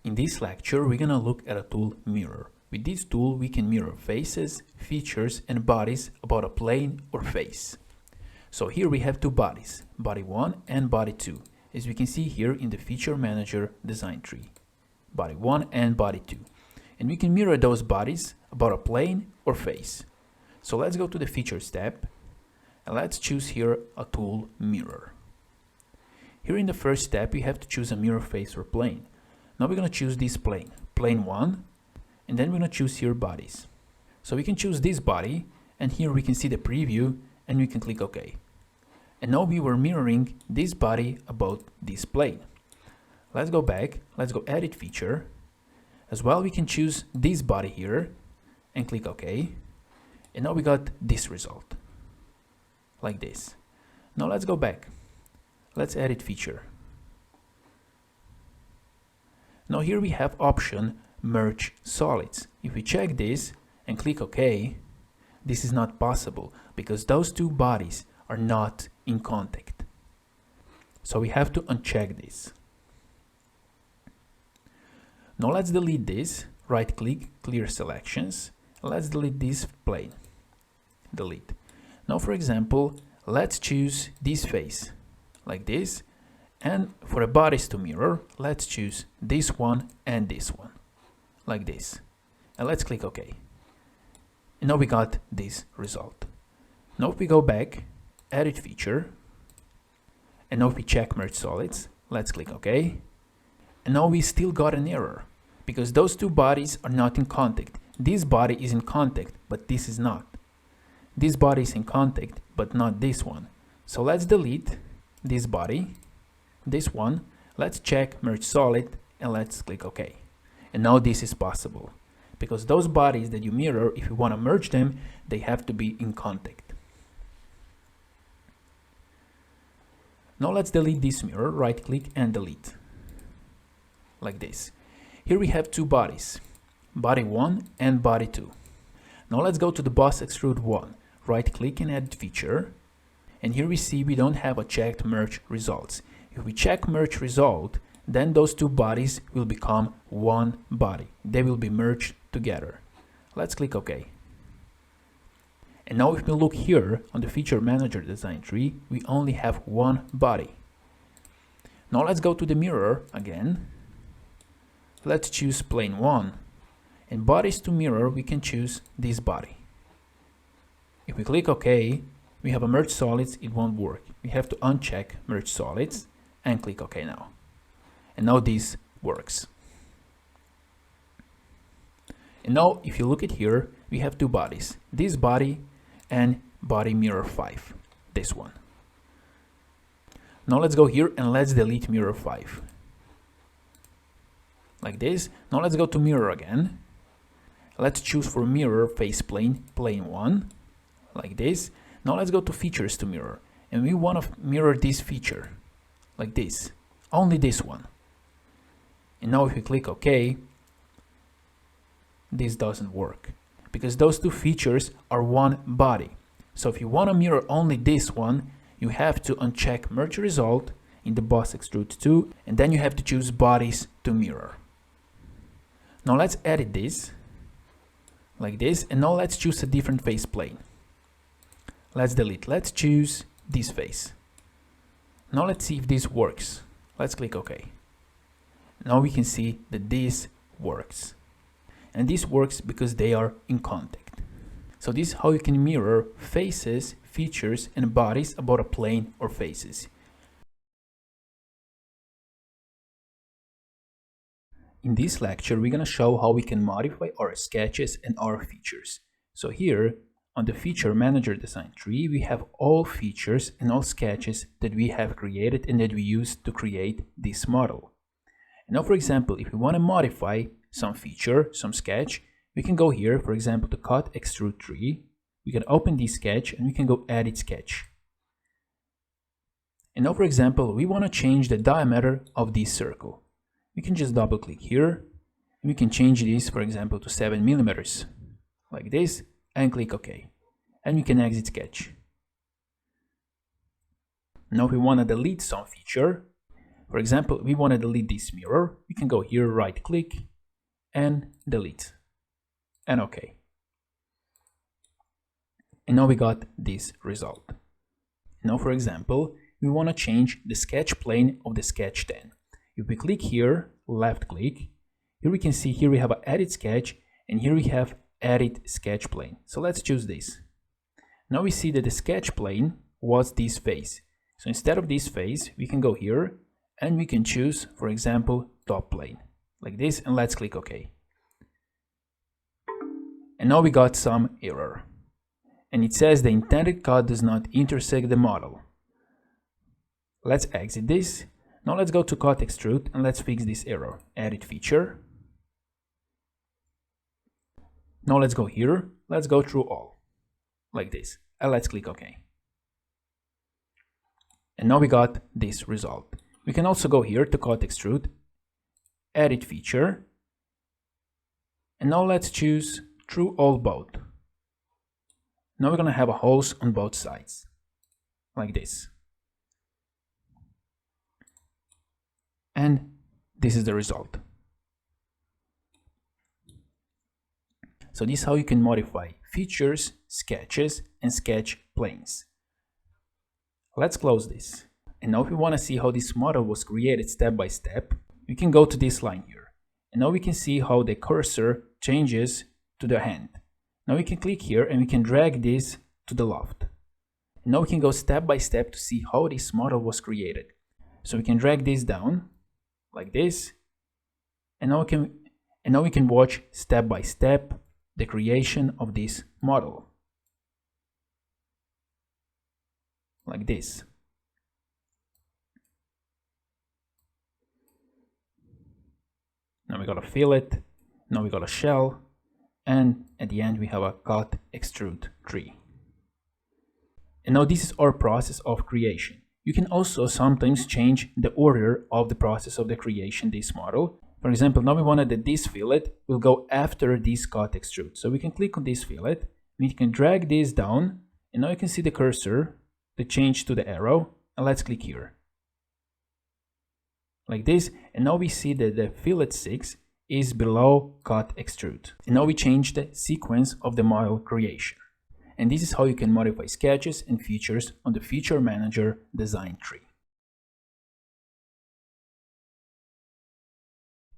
In this lecture, we're gonna look at a tool mirror. With this tool, we can mirror faces, features, and bodies about a plane or face. So here we have two bodies, body 1 and body 2, as we can see here in the feature manager design tree. body 1 and body 2. And we can mirror those bodies about a plane or face. So let's go to the Features tab, and let's choose here a tool, Mirror. Here in the first step, we have to choose a mirror face or plane. Now we're going to choose this plane, plane 1, and then we're going to choose here bodies. So we can choose this body, and here we can see the preview, and we can click OK. And now we were mirroring this body about this plane. Let's go back, let's go Edit Feature. As well, we can choose this body here, and click OK. And now we got this result, like this. Now let's go back. Let's Edit Feature. Now here we have option Merge Solids. If we check this and click OK, this is not possible because those two bodies are not in contact. So we have to uncheck this. Now let's delete this. Right click, Clear Selections. Let's delete this plane. Delete. Now for example, let's choose this face, like this. And for the bodies to mirror, let's choose this one and this one, like this. And let's click OK. And now we got this result. Now if we go back, Edit Feature, and now if we check Merge Solids, let's click OK. And now we still got an error because those two bodies are not in contact. This body is in contact, but this is not. This body is in contact, but not this one. So let's delete this body, this one. Let's check Merge Solid, and let's click OK. And now this is possible because those bodies that you mirror, if you want to merge them, they have to be in contact. Now let's delete this mirror, right click and delete, like this. Here we have two bodies, body 1 and body 2. Now let's go to the Boss Extrude 1, right click and Edit Feature, and here we see we don't have a checked merge results. If we check merge result, then those two bodies will become one body. They will be merged together. Let's click OK. And now if we look here on the Feature Manager design tree, we only have one body. Now let's go to the mirror again. Let's choose plane 1. And bodies to mirror, we can choose this body. If we click OK, we have a Merge Solids, it won't work. We have to uncheck Merge Solids and click OK now. And now this works. And now if you look at here, we have two bodies, this body and body mirror 5, this one. Now let's go here and let's delete mirror 5, like this. Now let's go to mirror again. Let's choose for mirror face plane, plane 1, like this. Now let's go to features to mirror, and we want to mirror this feature, like this, only this one. And now if we click OK, this doesn't work because those two features are one body. So if you want to mirror only this one, you have to uncheck Merge Result in the Boss Extrude 2, and then you have to choose Bodies to Mirror. Now let's edit this, like this, and now let's choose a different face plane. Let's delete, let's choose this face. Now let's see if this works. Let's click OK. Now we can see that this works. And this works because they are in contact. So this is how you can mirror faces, features, and bodies about a plane or faces. In this lecture, we're going to show how we can modify our sketches and our features. So here, on the Feature Manager design tree, we have all features and all sketches that we have created and that we used to create this model. And now, for example, if we want to modify some feature, some sketch, we can go here, for example, to Cut Extrude Tree. We can open this sketch and we can go Edit Sketch. And now, for example, we want to change the diameter of this circle. We can just double click here and we can change this, for example, to 7 millimeters, like this, and click OK. And we can exit sketch. Now, if we want to delete some feature, for example, we want to delete this mirror, we can go here, right click and delete, and OK. And now we got this result. Now, for example, we want to change the sketch plane of the sketch 10. If we click here, left click, Here we can see, here we have an edit sketch, and here we have edit sketch plane. So let's choose this. Now we see that the sketch plane was this face. So instead of this face, we can go here and we can choose, for example, top plane, like this, and let's click OK. And now we got some error. And it says the intended cut does not intersect the model. Let's exit this. Now let's go to cut extrude and let's fix this error. Edit feature. Now let's go here. Let's go through all, like this. And let's click OK. And now we got this result. We can also go here to cut extrude, edit feature. And now let's choose through all both. Now we're going to have a holes on both sides, like this. And this is the result. So this is how you can modify features, sketches, and sketch planes. Let's close this. And now if we want to see how this model was created step by step, we can go to this line here. And now we can see how the cursor changes to the hand. Now we can click here and we can drag this to the left. And now we can go step by step to see how this model was created. So we can drag this down like this. And now we can watch step by step the creation of this model, like this. Now we got a fillet, now we got a shell, and at the end we have a cut extrude tree. And now this is our process of creation. You can also sometimes change the order of the process of the creation this model. For example, now we wanted that this fillet will go after this cut extrude. So we can click on this fillet, we can drag this down, and now you can see the cursor, the change to the arrow, and let's click here. Like this, and now we see that the fillet 6 is below cut extrude. And now we change the sequence of the model creation. And this is how you can modify sketches and features on the Feature Manager design tree.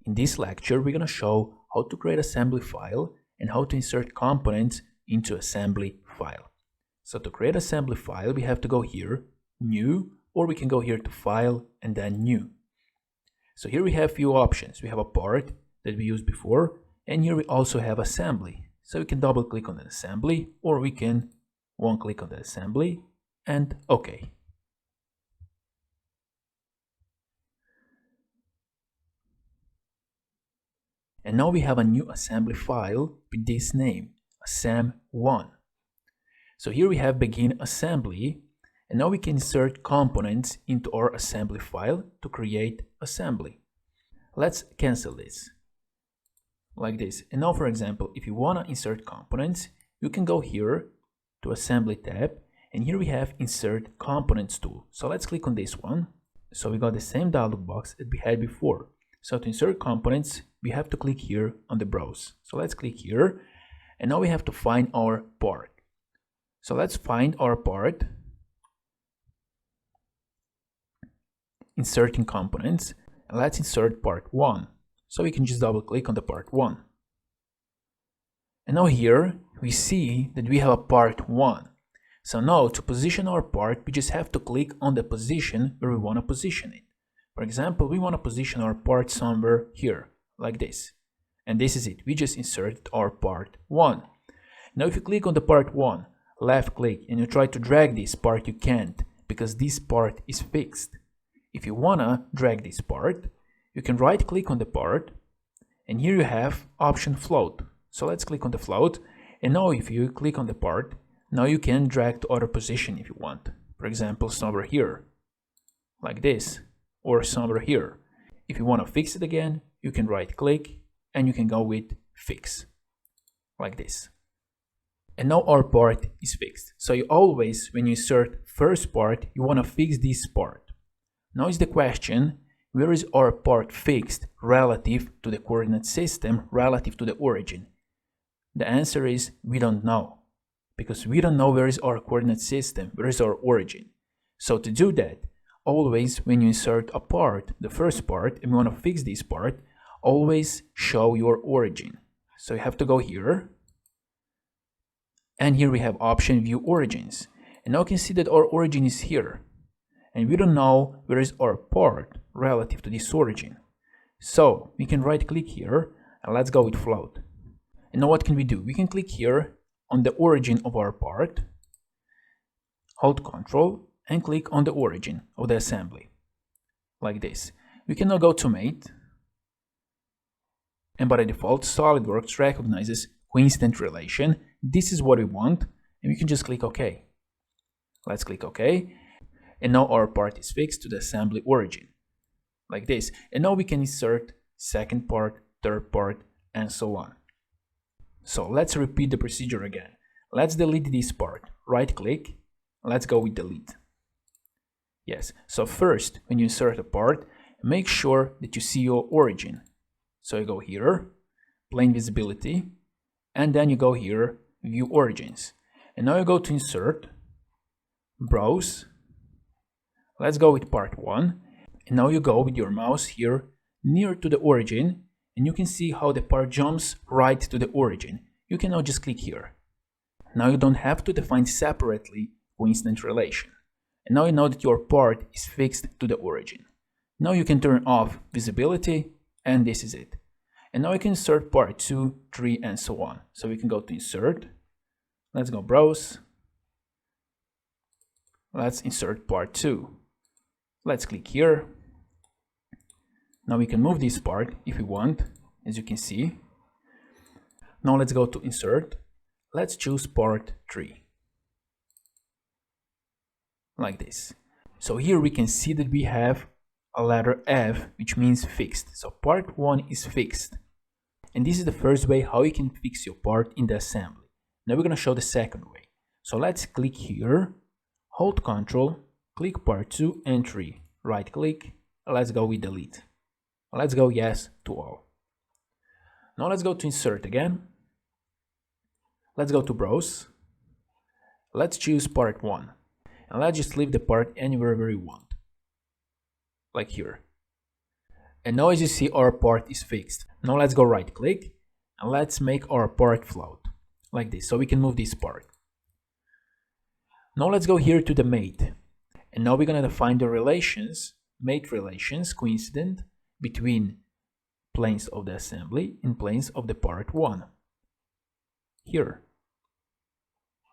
In this lecture, we're going to show how to create assembly file and how to insert components into assembly file. So to create assembly file, we have to go here, new, or we can go here to file and then new. So here we have a few options. We have a part that we used before, and here we also have assembly. So we can double click on the assembly, or we can one click on the assembly and OK. And now we have a new assembly file with this name, assem1. So here we have begin assembly, and now we can insert components into our assembly file to create assembly. Let's cancel this, like this. And now, for example, if you want to insert components, you can go here to assembly tab, and here we have insert components tool. So let's click on this one. So we got the same dialog box that we had before. So to insert components, we have to click here on the browse. So let's click here, and now we have to find our part. So let's find our part, inserting components, and let's insert part 1. So we can just double click on the part 1. And now here we see that we have a part 1. So now to position our part, we just have to click on the position where we want to position it. For example, we want to position our part somewhere here, like this. And this is it. We just inserted our part 1. Now if you click on the part 1, left click, and you try to drag this part, you can't, because this part is fixed. If you want to drag this part, you can right click on the part, and here you have option float. So let's click on the float, and now if you click on the part, now you can drag to other position if you want. For example, somewhere here, like this, or somewhere here. If you want to fix it again, you can right click and you can go with fix, like this. And now our part is fixed. So you always, when you insert first part, you want to fix this part. Now is the question, where is our part fixed relative to the coordinate system, relative to the origin? The answer is we don't know, because we don't know where is our coordinate system, where is our origin. So to do that, always when you insert a part, the first part, and we want to fix this part, always show your origin. So you have to go here, and here we have option view origins. And now you can see that our origin is here, and we don't know where is our part relative to this origin. So we can right click here, and let's go with float. And now what can we do? We can click here on the origin of our part, hold Ctrl, and click on the origin of the assembly, like this. We can now go to mate, and by default Solidworks recognizes coincident relation. This is what we want, and we can just click OK. Let's click OK, and now our part is fixed to the assembly origin, like this. And now we can insert second part, third part, and so on. So let's repeat the procedure again. Let's delete this part, right click, let's go with delete. Yes, so first when you insert a part, make sure that you see your origin. So you go here, plane visibility, and then you go here, view origins. And now you go to insert, browse, let's go with part 1, and now you go with your mouse here near to the origin, and you can see how the part jumps right to the origin. You can now just click here. Now you don't have to define separately coincident relation. And now you know that your part is fixed to the origin. Now you can turn off visibility, and this is it. And now you can insert part 2, 3, and so on. So we can go to insert, let's go browse, let's insert part 2. Let's click here. Now we can move this part if we want, as you can see. Now let's go to insert, let's choose part 3. Like this. So here we can see that we have a letter F, which means fixed. So part 1 is fixed. And this is the first way how you can fix your part in the assembly. Now we're going to show the second way. So let's click here, hold Ctrl, click part 2 and 3, right click, let's go with delete. Let's go yes to all. Now let's go to insert again. Let's go to browse. Let's choose part 1. And let's just leave the part anywhere where you want, like here. And now as you see, our part is fixed. Now let's go right click and let's make our part float, like this, so we can move this part. Now let's go here to the mate. And now we're going to define the relations, mate relations, coincident between planes of the assembly and planes of the part 1. Here,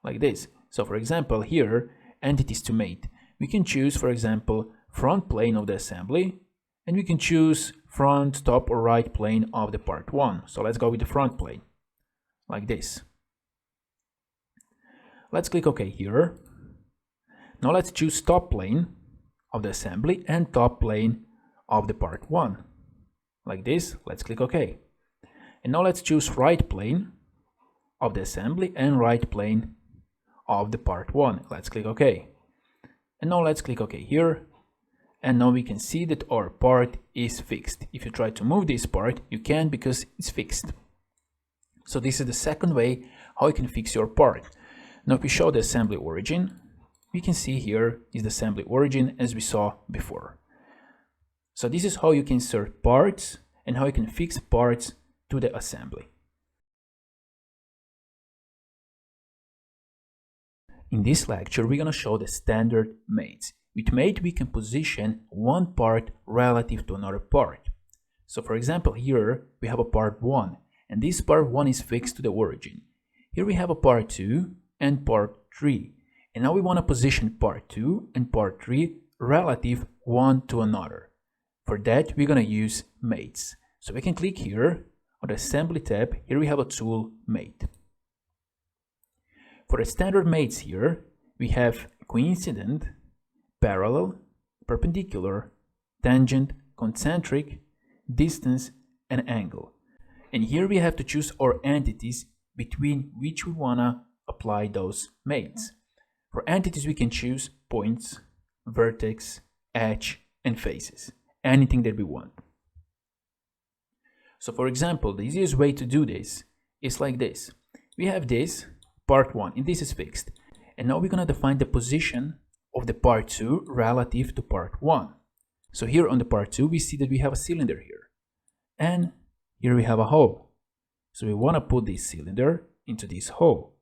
like this. So for example, here, entities to mate. We can choose, for example, front plane of the assembly, and we can choose front, top, or right plane of the part 1. So let's go with the front plane, like this. Let's click OK here. Now let's choose top plane of the assembly and top plane of the part 1, like this. Let's click OK. And now let's choose right plane of the assembly and right plane of the part 1. Let's click OK. And now let's click OK here. And now we can see that our part is fixed. If you try to move this part, you can't because it's fixed. So this is the second way how you can fix your part. Now if we show the assembly origin, we can see here is the assembly origin as we saw before. So this is how you can insert parts and how you can fix parts to the assembly. In this lecture, we're going to show the standard mates. With mate, we can position one part relative to another part. So for example, here we have a part 1, and this part 1 is fixed to the origin. Here we have a part 2 and part 3. And now we want to position part 2 and part 3 relative one to another. For that, we're going to use mates. So we can click here on the assembly tab. Here we have a tool mate. For the standard mates here, we have coincident, parallel, perpendicular, tangent, concentric, distance, and angle. And here we have to choose our entities between which we want to apply those mates. For entities, we can choose points, vertex, edge, and faces. Anything that we want. So for example, the easiest way to do this is like this. We have this part 1, and this is fixed. And now we're going to define the position of the part 2 relative to part 1. So here on the part 2, we see that we have a cylinder here. and here we have a hole. So we want to put this cylinder into this hole.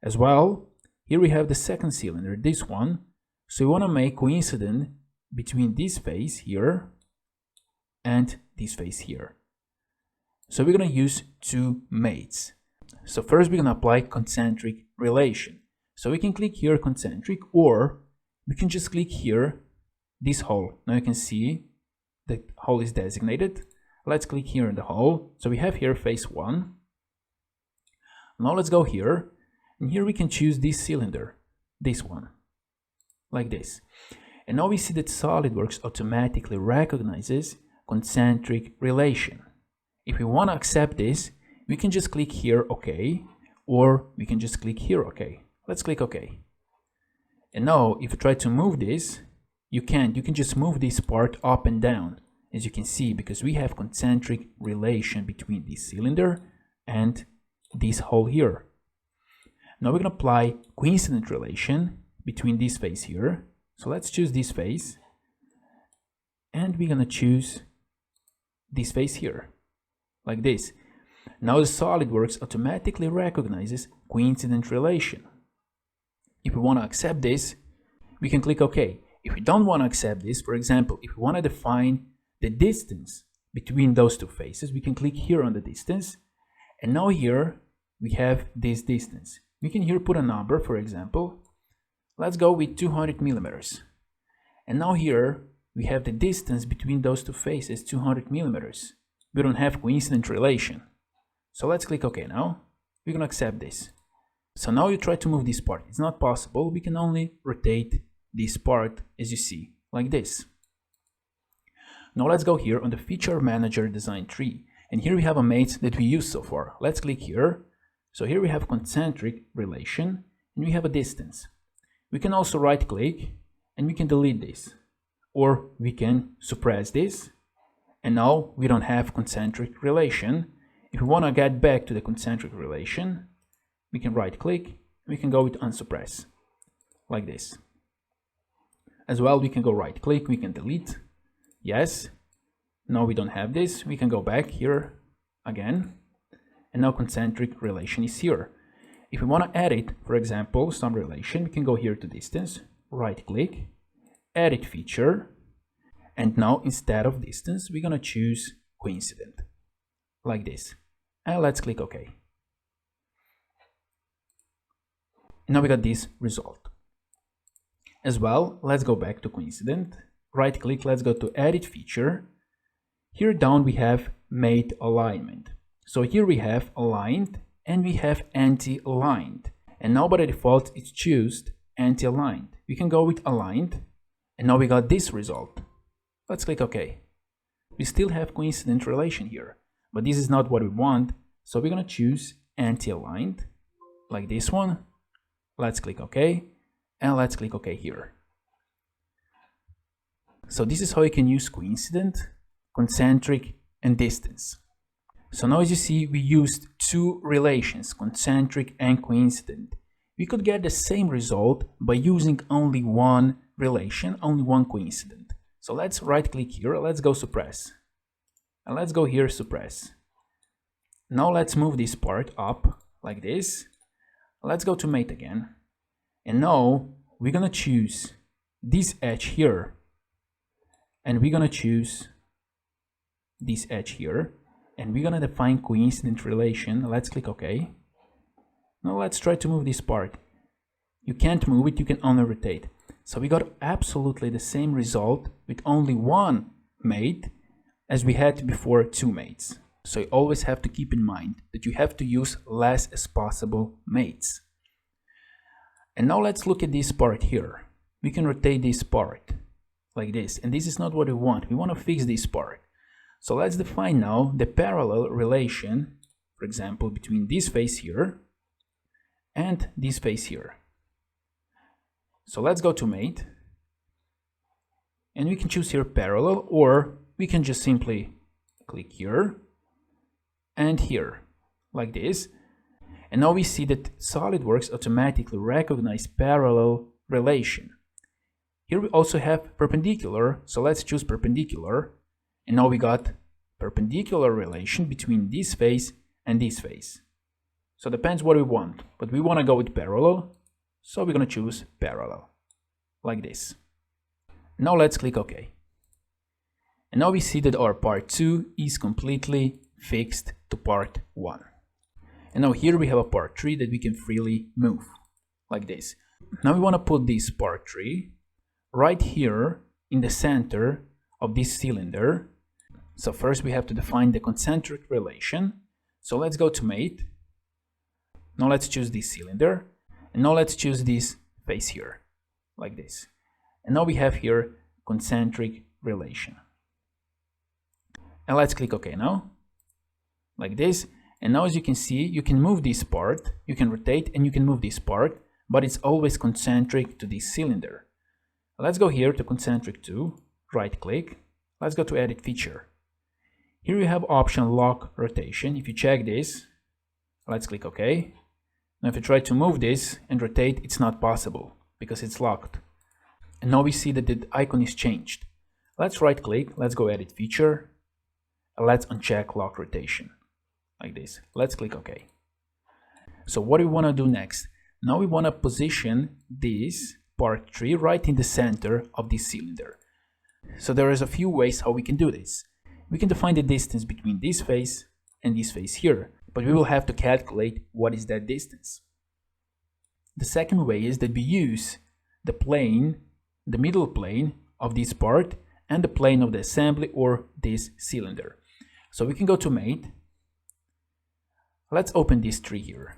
As well, here we have the second cylinder, this one. So we want to make coincident between this face here and this face here. So we're going to use two mates. So first we're going to apply concentric relation. So we can click here concentric, or we can just click here this hole. Now you can see the hole is designated. Let's click here in the hole. So we have here face 1. Now let's go here, and here we can choose this cylinder, this one, like this. And now we see that Solidworks automatically recognizes concentric relation. If we want to accept this, we can just click here OK, or we can just click here OK. Let's click OK. And now if you try to move this, you can't. You can just move this part up and down, as you can see, because we have concentric relation between this cylinder and this hole here. Now we're going to apply coincident relation between this face here. So let's choose this face, and we're going to choose this face here, like this. Now the SolidWorks automatically recognizes coincident relation. If we want to accept this, we can click OK. If we don't want to accept this, for example, if we want to define the distance between those two faces, we can click here on the distance, and now here we have this distance. We can here put a number, for example. Let's go with 200 millimeters. And now here we have the distance between those two faces, 200 millimeters. We don't have coincident relation. So let's click OK now. We're going to accept this. So now you try to move this part. It's not possible. We can only rotate this part, as you see, like this. Now let's go here on the Feature Manager Design tree. And here we have a mate that we used so far. Let's click here. So here we have concentric relation, and we have a distance. We can also right click, and we can delete this. Or we can suppress this. And now we don't have concentric relation. If we want to get back to the concentric relation, we can right click, and we can go with unsuppress, like this. As well, we can go right click, we can delete. Yes. Now we don't have this. We can go back here again. And now concentric relation is here. If we want to edit, for example, some relation, we can go here to distance, right click, edit feature. And now instead of distance, we're going to choose coincident, like this. And let's click OK. Now we got this result. As well, let's go back to coincident, right click, let's go to edit feature. Here down we have mate alignment. So here we have aligned and we have anti-aligned. And now by default it's choose anti-aligned. We can go with aligned, and now we got this result. Let's click OK. We still have coincident relation here, but this is not what we want. So we're going to choose anti-aligned, like this one. Let's click OK, and let's click OK here. So this is how you can use coincident, concentric, and distance. So now as you see, we used two relations, concentric and coincident. We could get the same result by using only one relation, only one coincident. So let's right click here, let's go suppress. And let's go here suppress. Now let's move this part up like this. Let's go to mate again. And now we're gonna choose this edge here. And we're gonna choose this edge here. And we're gonna define coincident relation. Let's click OK. Now let's try to move this part. You can't move it, you can only rotate. So we got absolutely the same result with only one mate as we had before two mates. So you always have to keep in mind that you have to use less as possible mates. And now let's look at this part here. We can rotate this part like this, and this is not what we want. We want to fix this part. So let's define now the parallel relation, for example, between this face here and this face here. So let's go to mate, and we can choose here parallel, or we can just simply click here and here, like this. And now we see that SolidWorks automatically recognize parallel relation. Here we also have perpendicular, so let's choose perpendicular. And now we got perpendicular relation between this face and this face. So depends what we want, but we want to go with parallel, so we're going to choose parallel, like this. Now let's click OK. And now we see that our part 2 is completely fixed to part 1. And now here we have a part 3 that we can freely move, like this. Now we want to put this part 3 right here in the center of this cylinder. So first we have to define the concentric relation. So let's go to Mate. Now let's choose this cylinder. And now let's choose this face here, like this. And now we have here concentric relation. And let's click OK now, like this. And now as you can see, you can move this part, you can rotate and you can move this part, but it's always concentric to this cylinder. Let's go here to concentric to, right click. Let's go to edit feature. Here you have option lock rotation. If you check this, let's click OK. Now if you try to move this and rotate, it's not possible because it's locked. And now we see that the icon is changed. Let's right click, let's go edit feature, and let's uncheck lock rotation, like this. Let's click OK. So what do we want to do next? Now we want to position this part 3 right in the center of this cylinder. So there is a few ways how we can do this. We can define the distance between this face and this face here, but we will have to calculate what is that distance. The second way is that we use the plane, the middle plane of this part and the plane of the assembly or this cylinder. So we can go to Mate. Let's open this tree here.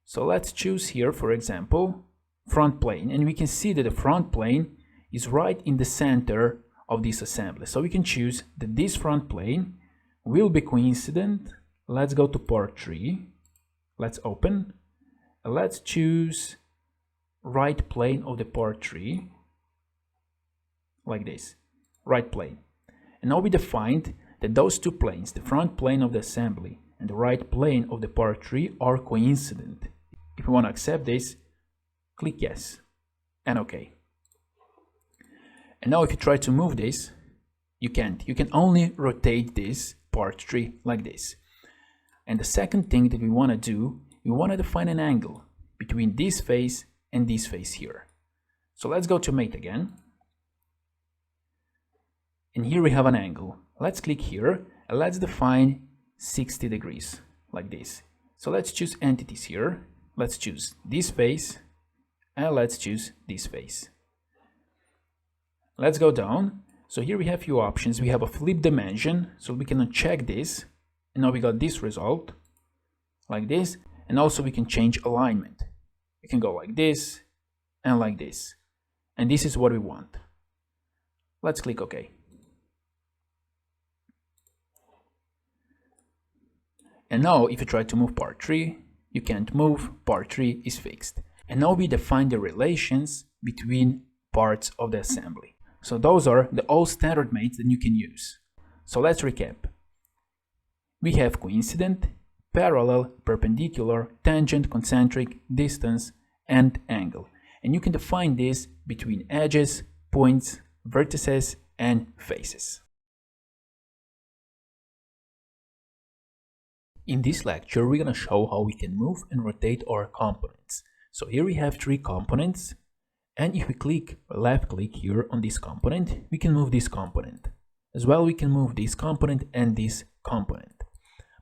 So let's choose here, for example, front plane, and we can see that the front plane is right in the center of this assembly. So we can choose that this front plane will be coincident. Let's go to part 3. Let's open. Let's choose right plane of the part 3, like this, right plane. And now we defined that those two planes, the front plane of the assembly and the right plane of the part 3, are coincident. If you want to accept this, click yes and OK. And now if you try to move this, you can't. You can only rotate this part 3 like this. And the second thing that we want to do, we want to define an angle between this face and this face here. So let's go to Mate again. And here we have an angle. Let's click here and let's define 60 degrees like this. So let's choose entities here. Let's choose this face and let's choose this face. Let's go down. So here we have a few options. We have a flip dimension, so we can uncheck this. And now we got this result, like this. And also we can change alignment. We can go like this and like this. And this is what we want. Let's click OK. And now if you try to move part 3, you can't move. Part 3 is fixed. And now we define the relations between parts of the assembly. So those are the all standard mates that you can use. So let's recap. We have coincident, parallel, perpendicular, tangent, concentric, distance, and angle. And you can define this between edges, points, vertices, and faces. In this lecture, we're going to show how we can move and rotate our components. So here we have 3 components. And if we click left click here on this component, we can move this component. As well, we can move this component and this component.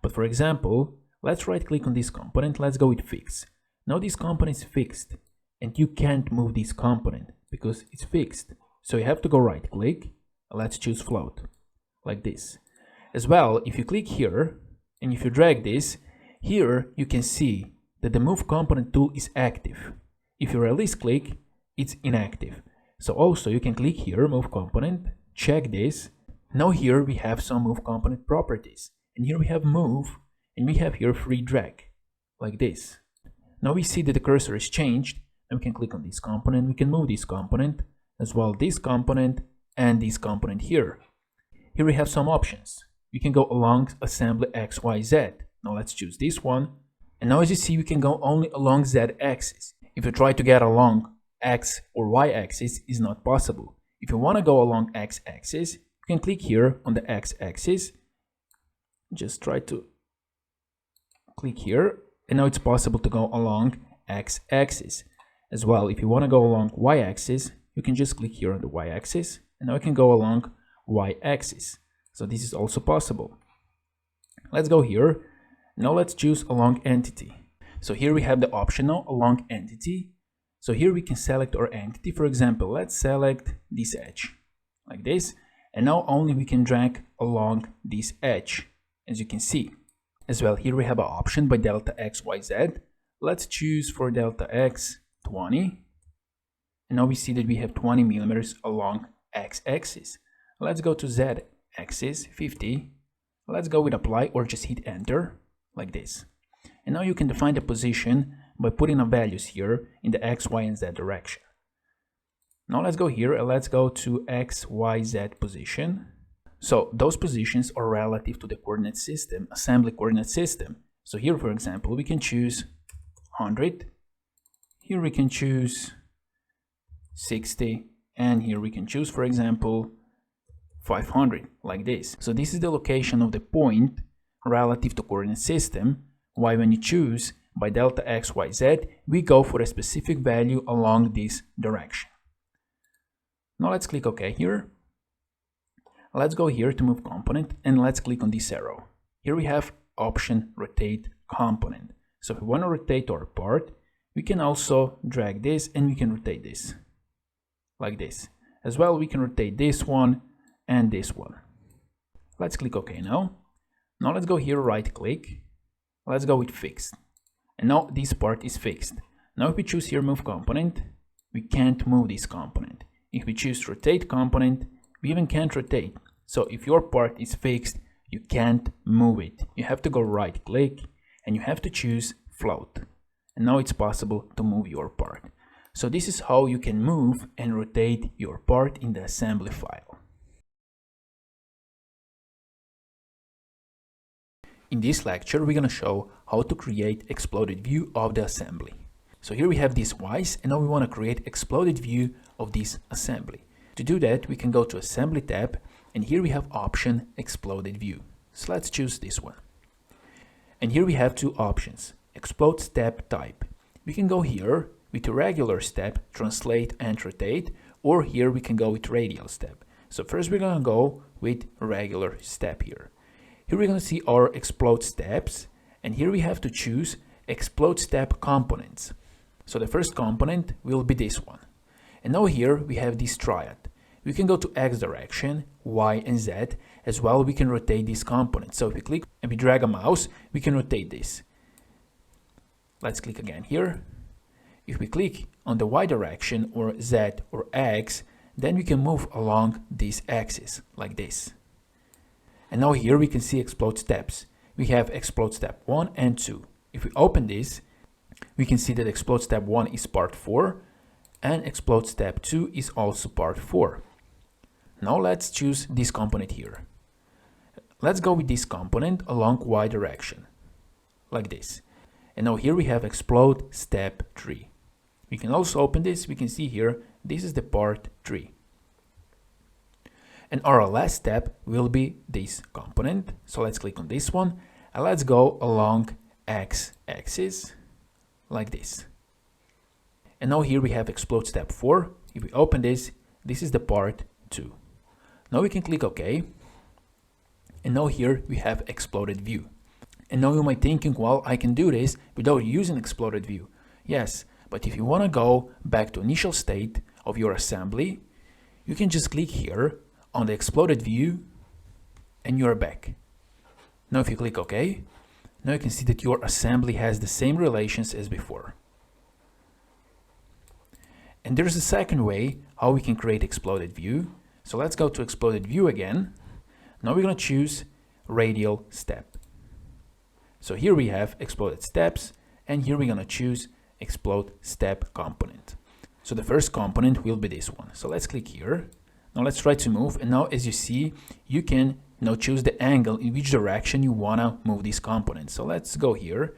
But for example, let's right click on this component. Let's go with fix. Now this component is fixed and you can't move this component because it's fixed. So you have to go right click. Let's choose float like this. As well, if you click here and if you drag this, here you can see that the move component tool is active. If you release click, it's inactive. So also you can click here, move component, check this. Now here we have some move component properties. And here we have move, and we have here free drag, like this. Now we see that the cursor is changed, and we can click on this component, we can move this component, as well this component, and this component here. Here we have some options. We can go along assembly X, Y, Z. Now let's choose this one. And now as you see, we can go only along Z axis. If you try to get along X or Y axis, is not possible. If you want to go along X axis, you can click here on the X axis just try to click here, and now it's possible to go along x-axis as well. If you want to go along y-axis, you can just click here on the y-axis, and now I can go along y-axis. So this is also possible. Let's go here. Now let's choose along entity. So here we have the optional along entity. So here we can select our entity. For example, let's select this edge like this, and now only we can drag along this edge, as you can see. As well, here we have an option by delta x, y, z. Let's choose for delta x 20, and now we see that we have 20 millimeters along x-axis. Let's go to z-axis 50. Let's go with apply or just hit enter like this. And now you can define the position by putting the values here in the x, y, and z direction. Now let's go here and let's go to x, y, z position. So those positions are relative to the coordinate system, assembly coordinate system. So here, for example, we can choose 100. Here we can choose 60. And here we can choose, for example, 500, like this. So this is the location of the point relative to coordinate system. Why when you choose by delta x, y, z, we go for a specific value along this direction. Now let's click OK here. Let's go here to move component, and let's click on this arrow. Here we have option rotate component. So if we want to rotate our part, we can also drag this and we can rotate this like this. As well, we can rotate this one and this one. Let's click OK now. Now let's go here, right click. Let's go with fixed. And now this part is fixed. Now if we choose here move component, we can't move this component. If we choose rotate component, we even can't rotate. So if your part is fixed, you can't move it. You have to go right click and you have to choose float. And now it's possible to move your part. So this is how you can move and rotate your part in the assembly file. In this lecture, we're going to show how to create exploded view of the assembly. So here we have these Ys, and now we want to create exploded view of this assembly. To do that, we can go to Assembly tab, and here we have option Exploded View. So let's choose this one. And here we have two options, Explode Step Type. We can go here with a regular step, translate and rotate, or here we can go with radial step. So first we're going to go with regular step here. Here we're going to see our explode steps, and here we have to choose Explode Step Components. So the first component will be this one. And now here we have this triad. We can go to X direction, Y and Z. As well, we can rotate these components. So if we click and we drag a mouse, we can rotate this. Let's click again here. If we click on the Y direction or Z or X, then we can move along this axis like this. And now here we can see explode steps. We have explode step 1 and 2. If we open this, we can see that explode step 1 is part 4 and explode step 2 is also part 4. Now let's choose this component here. Let's go with this component along Y direction, like this. And now here we have explode step 3. We can also open this. We can see here, this is the part 3. And our last step will be this component. So let's click on this one and let's go along X-axis like this. And now here we have explode step 4. If we open this, this is the part 2. Now we can click OK. And now here we have exploded view. And now you might thinking, well, I can do this without using exploded view. Yes, but if you want to go back to initial state of your assembly, you can just click here on the exploded view and you're back. Now if you click OK, now you can see that your assembly has the same relations as before. And there's a second way how we can create exploded view. So let's go to exploded view again. Now we're going to choose radial step. So here we have exploded steps, and here we're going to choose explode step component. So the first component will be this one. So let's click here. Now let's try to move, and now as you see, you can now choose the angle in which direction you want to move this component. So let's go here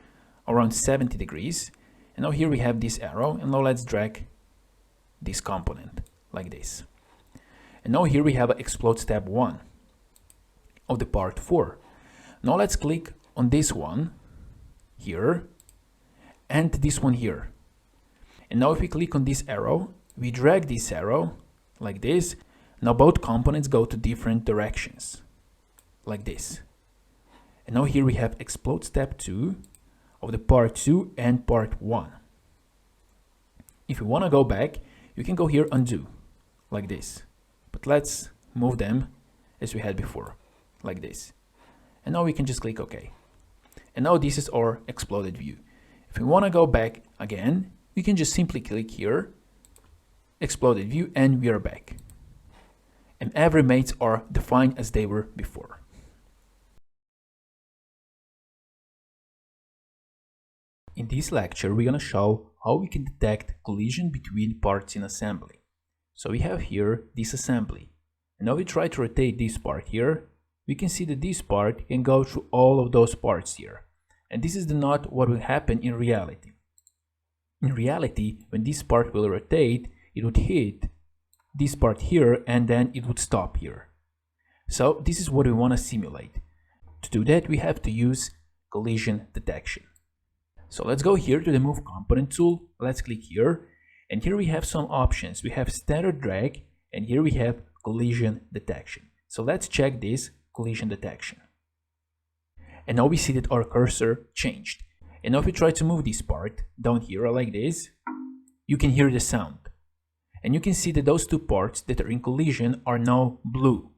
around 70 degrees, and now here we have this arrow, and now let's drag this component like this. And now here we have explode step 1 of the part 4. Now let's click on this one here and this one here. And now if we click on this arrow, we drag this arrow like this. Now both components go to different directions, like this. And now here we have explode step 2 of the part 2 and part 1. If you want to go back, you can go here undo, like this. But let's move them as we had before, like this. And now we can just click OK. And now this is our exploded view. If we want to go back again, we can just simply click here, exploded view, and we are back. And every mates are defined as they were before. In this lecture, we're going to show how we can detect collision between parts in assembly. So we have here this assembly. And now we try to rotate this part here. We can see that this part can go through all of those parts here. And this is not what will happen in reality. In reality, when this part will rotate, it would hit this part here and then it would stop here. So this is what we want to simulate. To do that, we have to use collision detection. So let's go here to the Move Component tool. Let's click here. And here we have some options. We have standard drag and here we have collision detection. So let's check this collision detection. And now we see that our cursor changed. And now if we try to move this part down here like this, you can hear the sound. And you can see that those two parts that are in collision are now blue.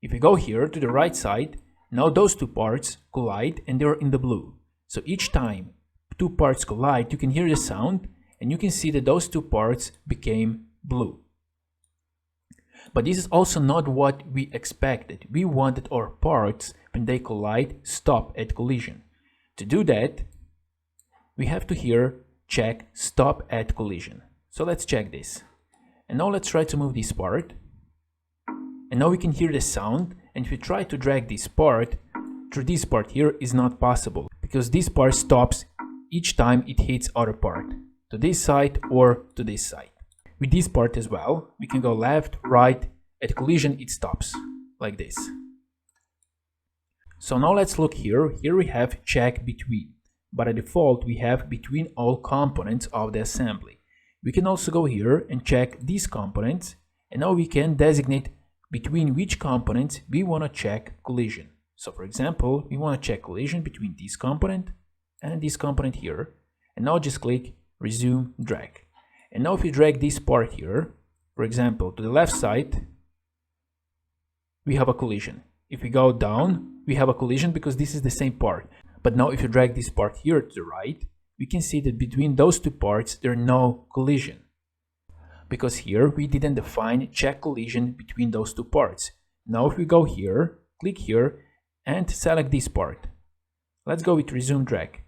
If we go here to the right side, now those two parts collide and they're in the blue. So each time two parts collide, you can hear the sound and you can see that those two parts became blue. But this is also not what we expected. We wanted our parts, when they collide, stop at collision. To do that, we have to here check stop at collision. So let's check this. And now let's try to move this part. And now we can hear the sound. And if we try to drag this part through this part here, is not possible because this part stops each time it hits other part, to this side or to this side. With this part as well, we can go left, right, at collision it stops, like this. So now let's look here. Here we have check between. By default, we have between all components of the assembly. We can also go here and check these components. And now we can designate between which components we want to check collision. So for example, we want to check collision between this component and this component here. And now just click resume drag. And now if we drag this part here, for example, to the left side, we have a collision. If we go down, we have a collision because this is the same part. But now if you drag this part here to the right, we can see that between those two parts, there's no collision. Because here we didn't define check collision between those two parts. Now if we go here, click here and select this part. Let's go with resume drag.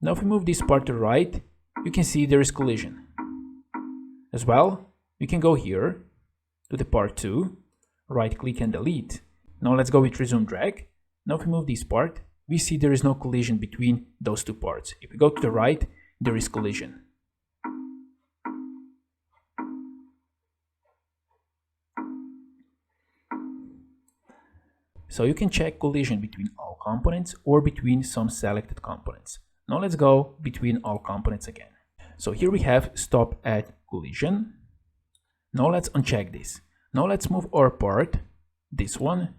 Now if we move this part to the right, you can see there is collision. As well, we can go here to the part 2, right click and delete. Now let's go with resume drag. Now if we move this part, we see there is no collision between those two parts. If we go to the right, there is collision. So you can check collision between all components or between some selected components. Now let's go between all components again. So here we have stop at collision. Now let's uncheck this. Now let's move our part, this one,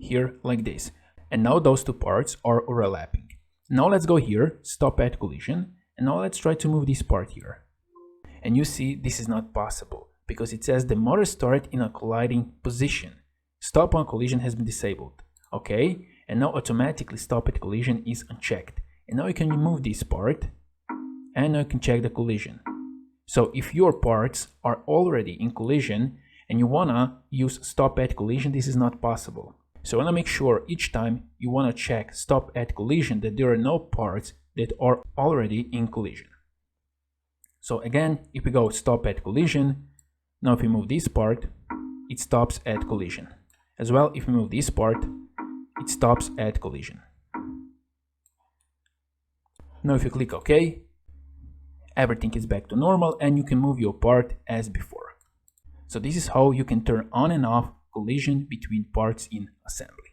here like this. And now those two parts are overlapping. Now let's go here, stop at collision. And now let's try to move this part here. And you see this is not possible because it says the motor start in a colliding position. Stop on collision has been disabled. Okay, and now automatically stop at collision is unchecked. And now you can remove this part and now you can check the collision. So if your parts are already in collision and you wanna use stop at collision, this is not possible. So you wanna make sure each time you wanna check stop at collision that there are no parts that are already in collision. So again, if we go stop at collision, now if we move this part, it stops at collision. As well, if we move this part, it stops at collision. Now if you click OK, everything is back to normal and you can move your part as before. So this is how you can turn on and off collision between parts in assembly.